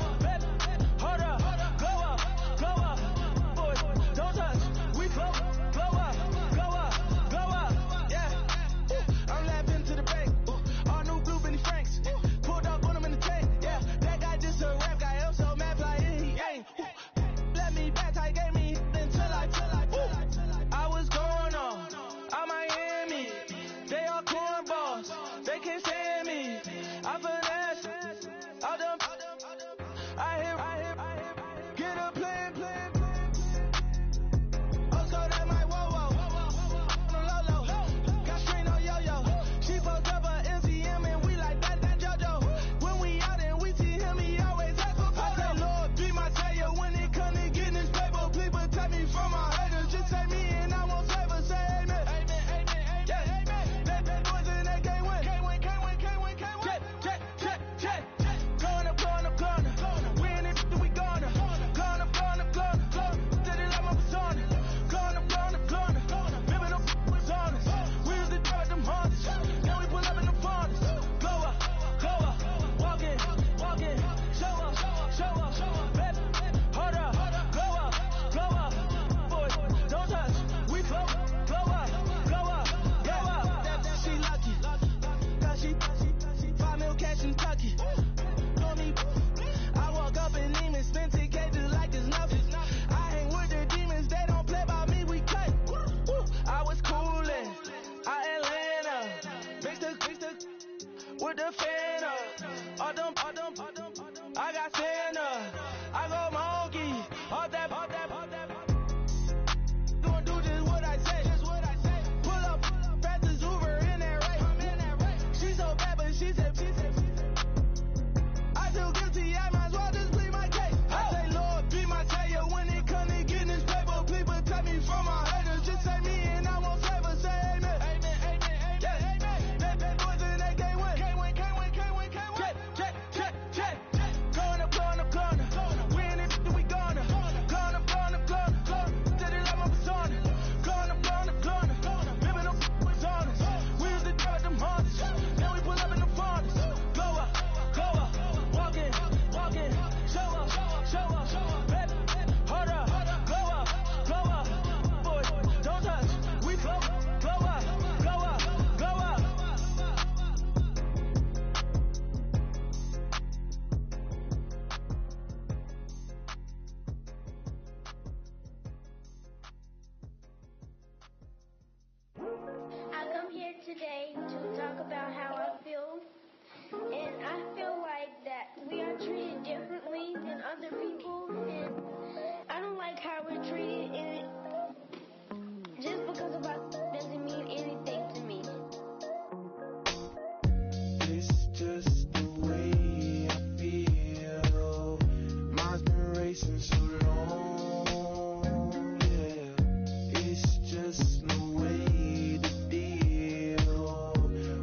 chasing so long, yeah. It's just no way to deal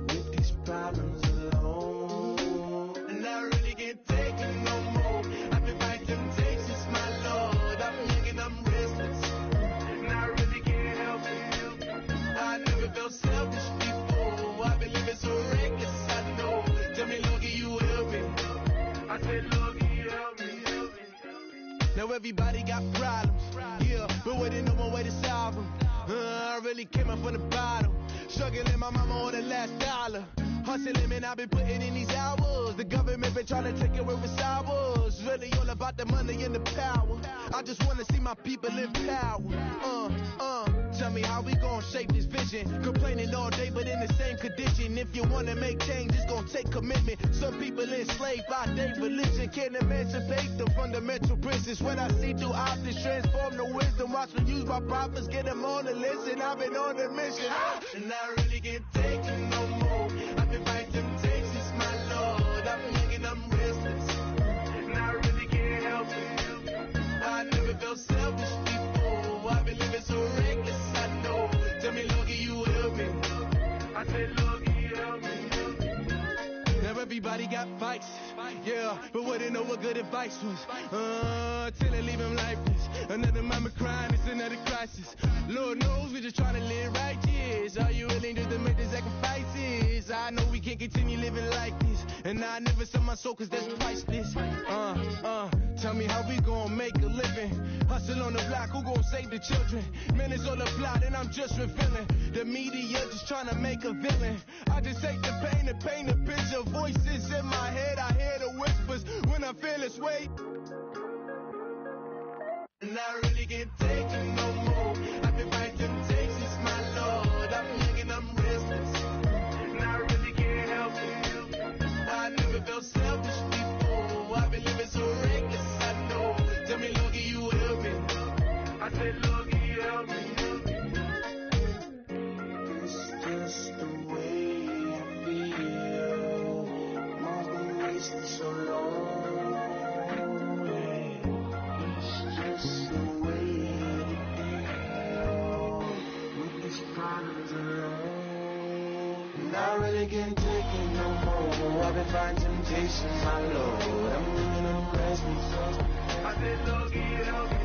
with these problems alone. And I really can't take it no more. I've been fighting temptations, my Lord. I'm young and I'm restless, and I really can't help it. I never felt selfish before. I've been living so reckless, I know. Tell me, Lord, can you help me? I said, Lord, can you help me? Now everybody got problems, yeah, but waiting no more way to solve them. I really came up from the bottom, struggling my mama on the last dollar. Hustling, man, I've been putting in these hours. The government been trying to take away what's ours. Really all about the money and the power. I just want to see my people in power. Tell me how we gon' shape this vision. Complaining all day, but in the same condition. If you wanna make change, it's gon' take commitment. Some people enslaved by their religion. Can't emancipate the fundamental principles. What I see through optics transform the wisdom. Watch me use my prophets, get them on the listen. I've been on a mission, and I really can't take it no more. I've been fighting temptations, my Lord. I'm young and I'm restless, and I really can't help it. I never felt selfish before. I've been living so reckless, I know. Tell me, Lord, can you help me? I said, Lord, can you help me? Now everybody got fights, yeah, but wouldn't know what good advice was. Till they leave him lifeless. Another mama crying, it's another crisis. Lord knows we just trying to live righteous. Are you willing to make the sacrifices? I know we can't continue living like this, and I never sell my soul cause that's priceless. Tell me how we gon' make a living. Hustle on the block, who gon' save the children? Man, it's all a plot and I'm just revealing. The media just trying to make a villain. I just take the pain and paint a picture. Voices in my head, I hear the whispers when I feel this way. And I really can't take it no more. I've been fighting temptations, my Lord. I'm young and I'm restless, and I really can't help it. I never felt selfish before. I've been living so reckless, I know. Tell me, Lord, can you help me? I said, Lord, can you help me? It's just the way I feel. Mom's been wasting so long. Just the way to deal with these problems alone. And I really can't take it no more. I've been fighting temptation, my Lord. I'm living on restless. I said, Lord, can you help me?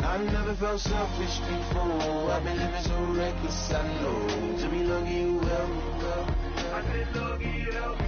I've never felt selfish before. I've been living so reckless, I know. To me, Lord, can you help me? I said, Lord, can you help me?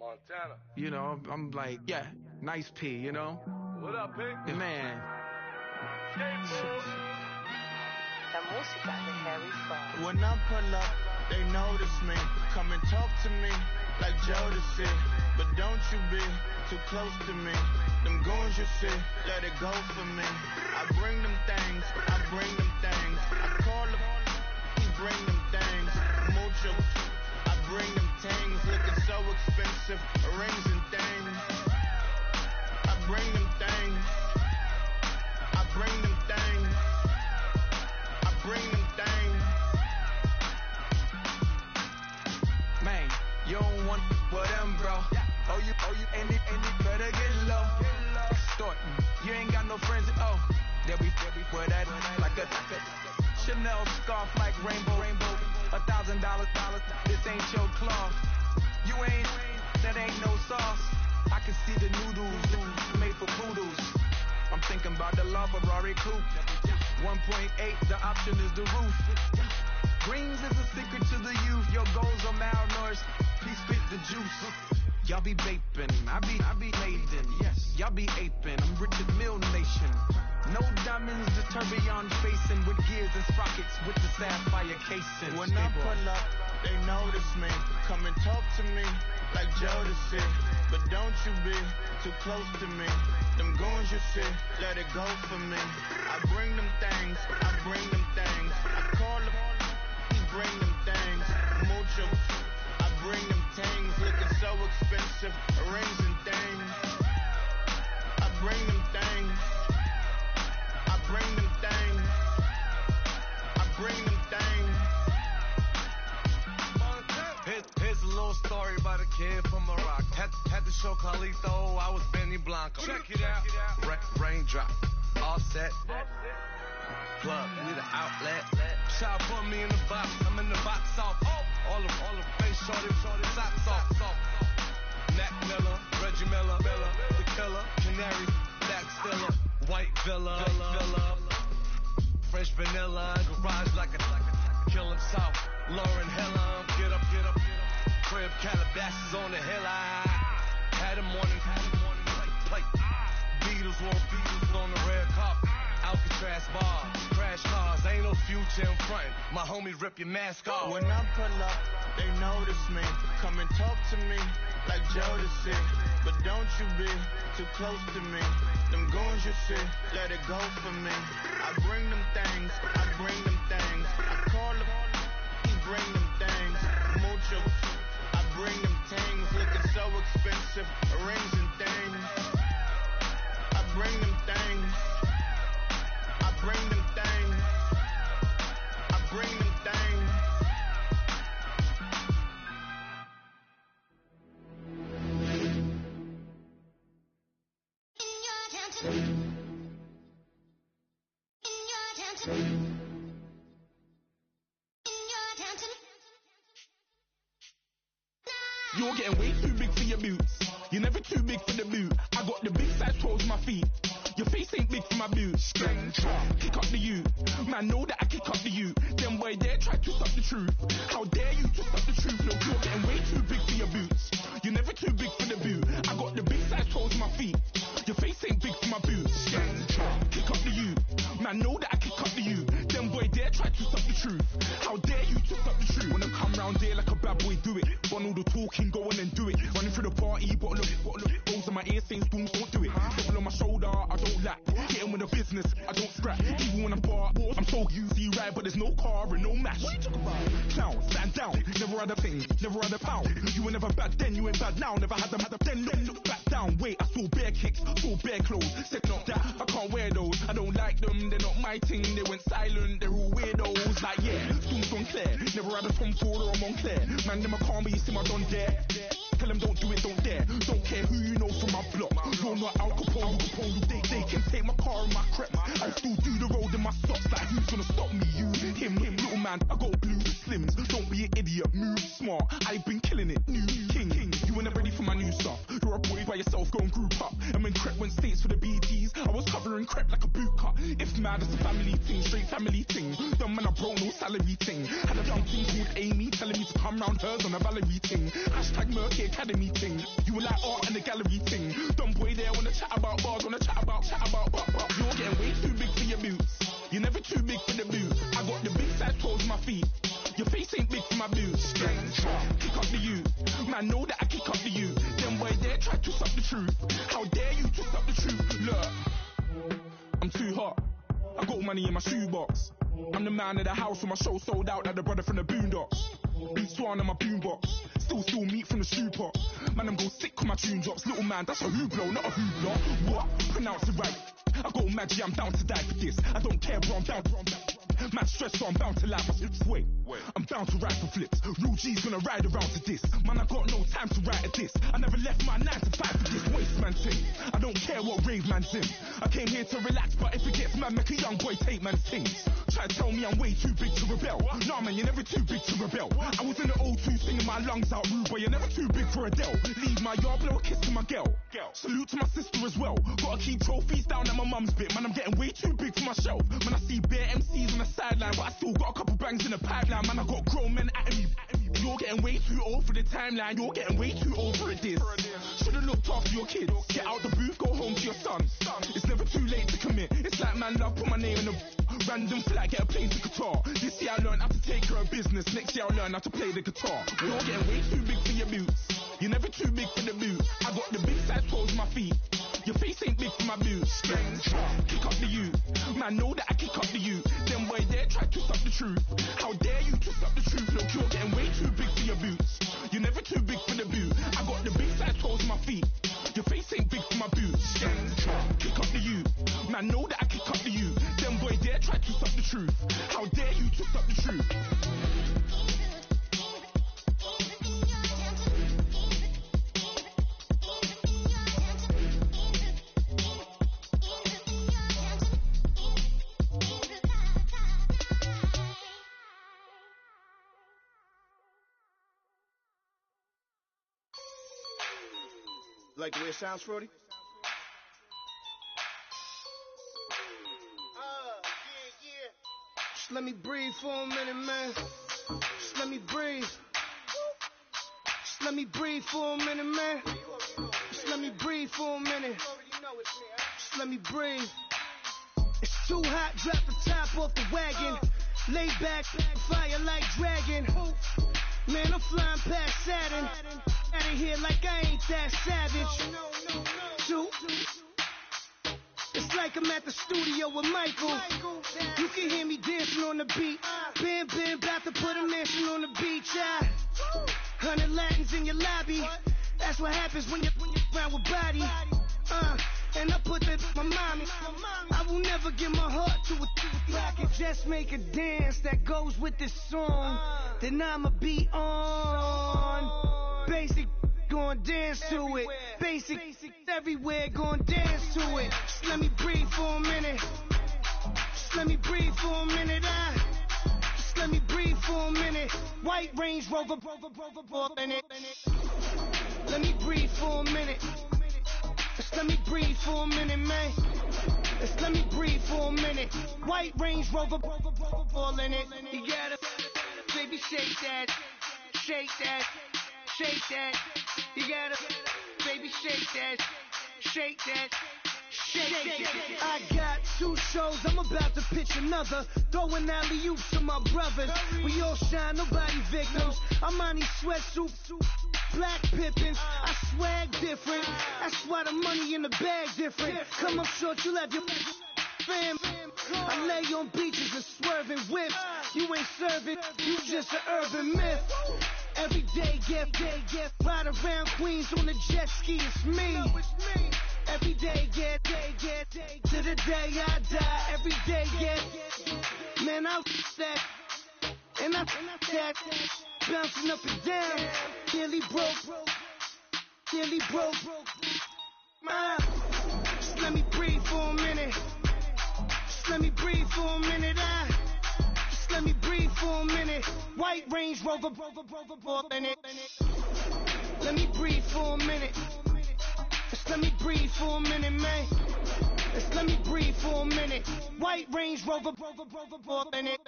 Montana. You know, I'm like, yeah, nice P, you know? What up, Pink? Man. La música de Harry Fry. When I pull up, they notice me. Come and talk to me like Jodeci. But don't you be too close to me. Them goons you see, let it go for me. I bring them things, I bring them things. I call them, bring them things. Mucho, I bring them things. Looking so expensive, rings and things. I bring them things. I bring them things. I bring them things. Man, you don't want with them, bro. Oh, you, and it better get low. Extorting, you ain't got no friends. Oh, they'll be for that like a Chanel scarf like rainbow. $1,000, this ain't your cloth. You ain't, that ain't no sauce. I can see the noodles made for poodles. I'm thinking about the law Ferrari coupe. 1.8, the option is the roof. Greens is a secret to the youth. Your goals are malnourished. Please spit the juice. Y'all be vaping, I be laden. Yes, y'all be aping. I'm Richard Mill Nation. No diamonds, the tourbillon facing with gears and sprockets with the sapphire casing. When I pull up, they notice me. Come and talk to me like Jodeci. But don't you be too close to me. Them goons you see, let it go for me. I bring them things, I bring them things. I call them, he bring them things. Mucho, I bring them things. Looking so expensive, rings and things. I bring them things. I bring them things. I bring them things. Here's a little story about a kid from Morocco. Had to show Carlito I was Benny Blanco. Check it out. Raindrop, all set. Plug, need an outlet. Shot put me in the box. I'm in the box off. All the face shorty, socks off. Mac Miller, Reggie Miller, the killer, Canary, Black Stiller, White Villa, Fresh Vanilla, garage like a kill himself. Lauren Hiller, get up. Crib Calabasas on the hill. I had him morning plate. Beatles on the red carpet. Alcatraz bar, crash cars, ain't no future in front. My homie rip your mask off. When I pull up, they notice me. Come and talk to me like Jodeci. But don't you be too close to me. Them goons you see, let it go for me. I bring them things, I bring them things. I call them, he bring them things. Mucho, I bring them things. Looking so expensive, rings and things. I bring them things. I bring them things. I bring them things. You're getting way too big for your boots. You're never too big for the boot. I got the big size toes on my feet. Your face ain't big for my boots. Kick up the you. Man, know that I kick up the you. Them boy there try to stop the truth. How dare you to stop the truth? Look, you're getting way too big for your boots. You're never too big for the boot. I got the big size toes on my feet. Your face ain't big for my boots. Kick up the you. Man, know that I kick up the you. Them boy there try to stop the truth. How dare you to stop the truth? When I come round there like a bad boy, do it. Want all the talking, go on and do it. Running through the party, bottle of balls in my ear saying spoons, don't do it. Double on my shoulder, I don't lack. Getting with the business, I don't scrap. Even when I'm far, I'm so easy right, but there's no car and no match. What you talking about? Clown, stand down, never had a thing, never had a pound. You were never bad then, you ain't bad now. Never had them, then look back down. Wait, I saw bare kicks, saw bare clothes. Said not that, I can't wear those. I don't like them, they're not my thing. They went silent, they're all weirdos. Like yeah, Storms on Claire. Never had a Tom Ford or a Montclair. Man, them I can't be, you see my don dare. Tell them don't do it, don't dare. Don't care who you know from my block. You're not Al Capone, they can take my car and my crepe. I still do the road in my socks. Like who's gonna stop me? You, him, little man. I got blue slims. Don't be an idiot, move smart. I've been killing it, new king. You were never ready for my new stuff. You're a boy by yourself, go and group up. And when Crep went states for the BTs, I was covering Crep like a boot cut. If mad, it's a family thing, straight family thing. Dumb man, I bro, no salary thing. Had a young thing called Amy telling me to come round hers on a Valerie thing. Hashtag Murky Academy thing. You were like art and the gallery thing. Dumb boy there wanna chat about bars, wanna chat about. You're getting way too big for your boots. You're never too big for the boot. I got the big size toes on my feet. Your face ain't big for my boots. Kick up the you. Man, know that I kick up the you. Them boy there try to stop the truth. How dare you to stop the truth? Look, I'm too hot. I got money in my shoebox. I'm the man of the house when my show sold out like the brother from the Boondocks. Beat Swan on my boombox. Still meat from the stew pot. Man, I'm go sick with my tune drops. Little man, that's a hooplo, not a hoopla. What? Pronounce it right. I go Maggie, I'm down to die for this. I don't care, bro, I'm down. Man stressed, so I'm bound to laugh. Wait, I'm bound to ride for flips. Real G's gonna ride around to this. Man, I got no time to write at this. I never left my 9 to 5 for this waste man thing. I don't care what rave man's in. I came here to relax, but if it gets mad, make a young boy take man's things. Try to tell me I'm way too big to rebel. Nah, man, you're never too big to rebel. I was in the O2 singing my lungs out, rude, but you're never too big for Adele. Leave my yard, blow a kiss to my girl. Salute to my sister as well. Gotta keep trophies down at my mum's bit. Man, I'm getting way too big for my shelf. Man, I see bare MCs on the sideline, but I still got a couple bangs in the pipeline. Man, I got grown men at me. You're getting way too old for the timeline. You're getting way too old for a diss. Should've looked after your kids. Get out the booth, go home to your son. It's never too late to commit. It's like man love, put my name in a random flat, get a plane to Qatar. This year I learned how to take care of business. Next year I'll learn how to play the guitar. You're getting way too big for your boots. You're never too big for the boot. I got the big size toes on my feet. Your face ain't big for my boots. Kick up the youth. Man, know that I kick up the youth. Then boy there try to twist up the truth. How dare you twist up the truth? Look, you're getting way too big for your boots. You're never too big for the boot. I got the big size toes on my feet. Your face ain't big for my boots. Kick up the youth. Man, know that I kick up the youth. Then boy there try to twist up the truth. How dare you twist up the truth? Like the way it sounds, Frody? Just let me breathe for a minute, man. Just let me breathe. Just let me breathe for a minute, man. Just let me breathe for a minute. Just let me breathe. It's too hot, drop the top off the wagon. Lay back, fire like dragon. Man, I'm flying past Saturn. Out of here like I ain't that savage. Two. It's like I'm at the studio with Michael. You can hear me dancing on the beat. Bam, bam, about to put a mansion on the beach. 100 Latins in your lobby. That's what happens when you're around with body. And I put that in my mommy. I will never give my heart to a I can just make a dance that goes with this song. Then I'ma be on. Basic, gon' dance to it. Basic, everywhere, gon' dance to it. Just let me breathe for a minute. Just let me breathe for a minute. Just let me breathe for a minute. White Range Rover, in it. Let me breathe for a minute. Just let me breathe for a minute, man. Just let me breathe for a minute. White Range Rover, all in it. You gotta, baby, shake that, shake that, shake that. You gotta, baby, shake that, shake that. I got 2 shows, I'm about to pitch another. Throwing alley-oops to my brothers. We all shine, nobody victims. I'm on these sweatsuits, black Pippins. I swag different. That's why the money in the bag different. Come up short, you'll have your fam. I lay on beaches and swerving whips. You ain't serving, you just an urban myth. Every day, get ride around Queens on the jet ski, it's me. Every day, get to the day I die. Every day, get man, I that and I that bouncing up and down. Nearly broke. Just let me breathe for a minute. Just let me breathe for a minute. Just let me breathe for a minute. White Range Rover, in it. Let me breathe for a minute. Just let me breathe for a minute, man. Just let me breathe for a minute. White Range Rover, in it.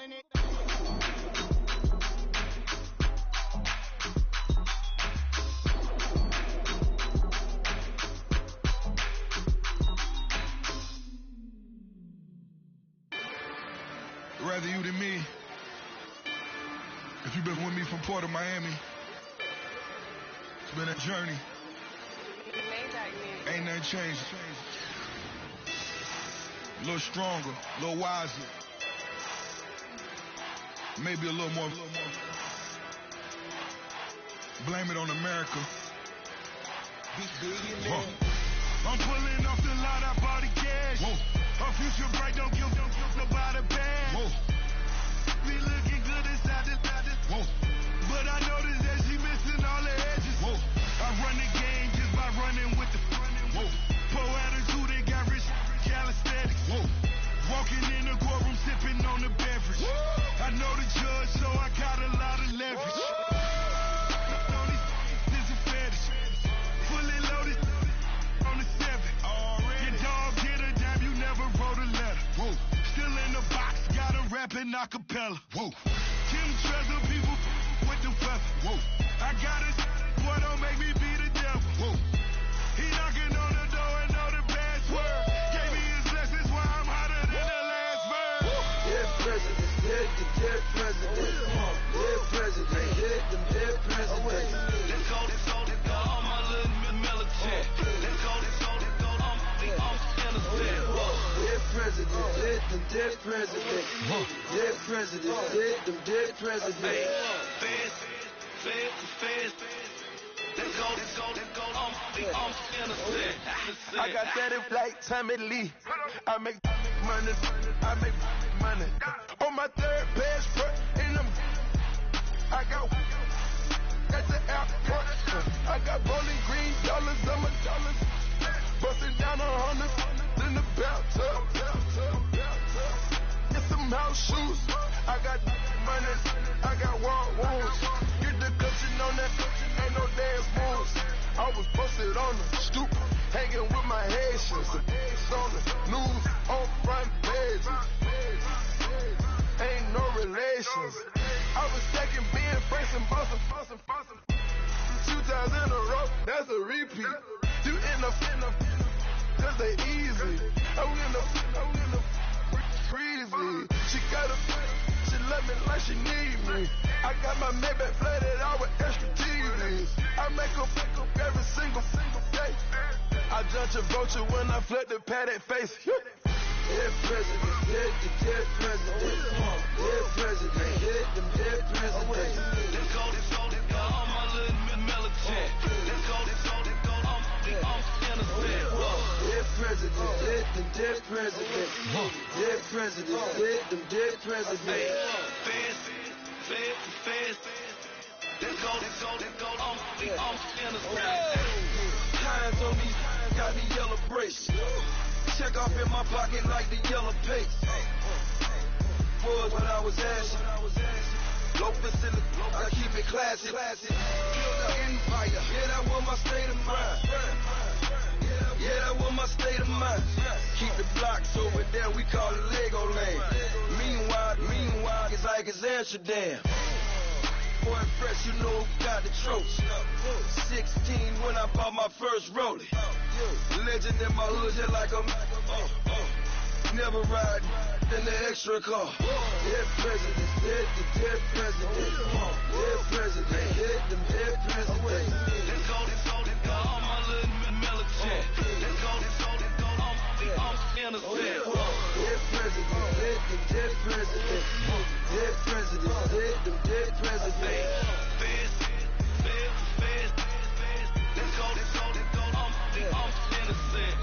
Rather you than me. If you've been with me from Port of Miami, it's been a journey. Ain't nothing changed. A little stronger, a little wiser. Maybe a little more. Blame it on America. I'm pulling off the lot, I bought the cash. Our future bright, don't give nobody bad. We looking good inside the but I noticed that she missing all the edges. I run the game just by running with the pro attitude, they got rich calisthenics. Walking in the courtroom, sipping on the beverage. I know the judge, so I got a lot of leverage. This is a fetish. Fully loaded on the 7. Your dog get a dime, you never wrote a letter. Still in the box, got a rapping acapella. Kim Treasure, people with the feather. Whoa. I got it, boy, don't make me be the devil. Whoa. He knocking on the door and know the password. Gave me his lessons while I'm hotter than the last bird. Dead president, dead president. Dead president, hit them dead president. Let's go, all my little militant. Let's go, I'm innocent. Dead president, hit them dead president. Dead president, hit them dead president. Fast. Let's go, I'm innocent. I got that in like Tommy Lee. I make money. On my third passport, and I got at the airport. I got bowling green dollars, I'm a dollar. Busting down 100 in the bathtub. Get some house shoes. I got money, I got war wounds. Get the cushion on that, ain't no dance moves. I was posted on the stoop, hanging with my Haitians. On the news, on front pages. Ain't no relations. I was stacking being Franks and Boston. 2 times in a row, that's a repeat. You in the cause they easy. I'm in the freezy. She love me like she need me. I got my Maybach flooded out with extra TVs. I make up every single day. I judge a vulture when I flip the padded face. Dead president, dead president. Dead president, hit them dead president. Let's go, all my little militant. Let's go, I'm innocent. Dead president, hit them dead president. Dead president, hit them dead president. Fast. Let's go, I'm innocent. Hands on me, got me yellow brace. Check off in my pocket like the yellow paste. Was what I was asking. Loafers in the, I keep it classy. Build an empire. Yeah, that was my state of mind. Yeah, that was my state of mind. Keep the blocks over there, we call it Lego Land. Meanwhile, it's like it's Amsterdam. Boy, fresh, you know who got the tropes. 16 when I bought my first rollie. Legend in my hood, just like I'm never ride in the extra car. Dead presidents, dead presidents. Dead president, hit them dead presidents. Let's go, all my little militant. Let's go, I'm innocent. Dead president, hit them dead presidents. Dead presidents, hit them dead presidents. Fast. Let's go, I'm innocent.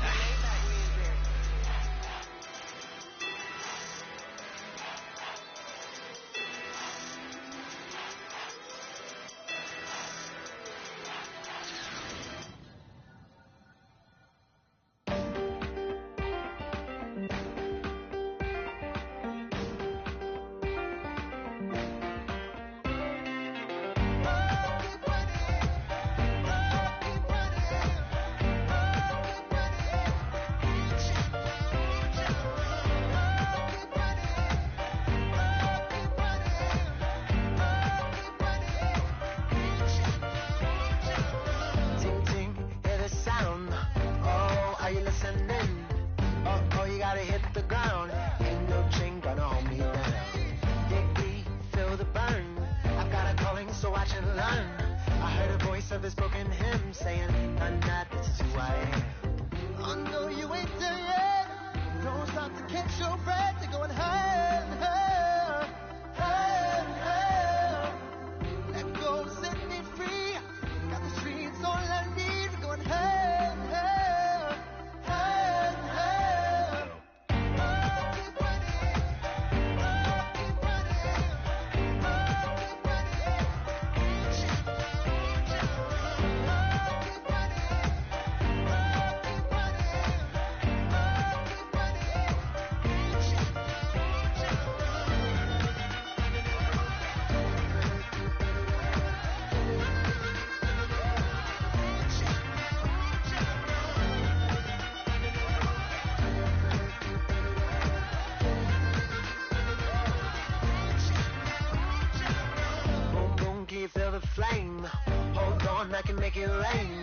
make it rain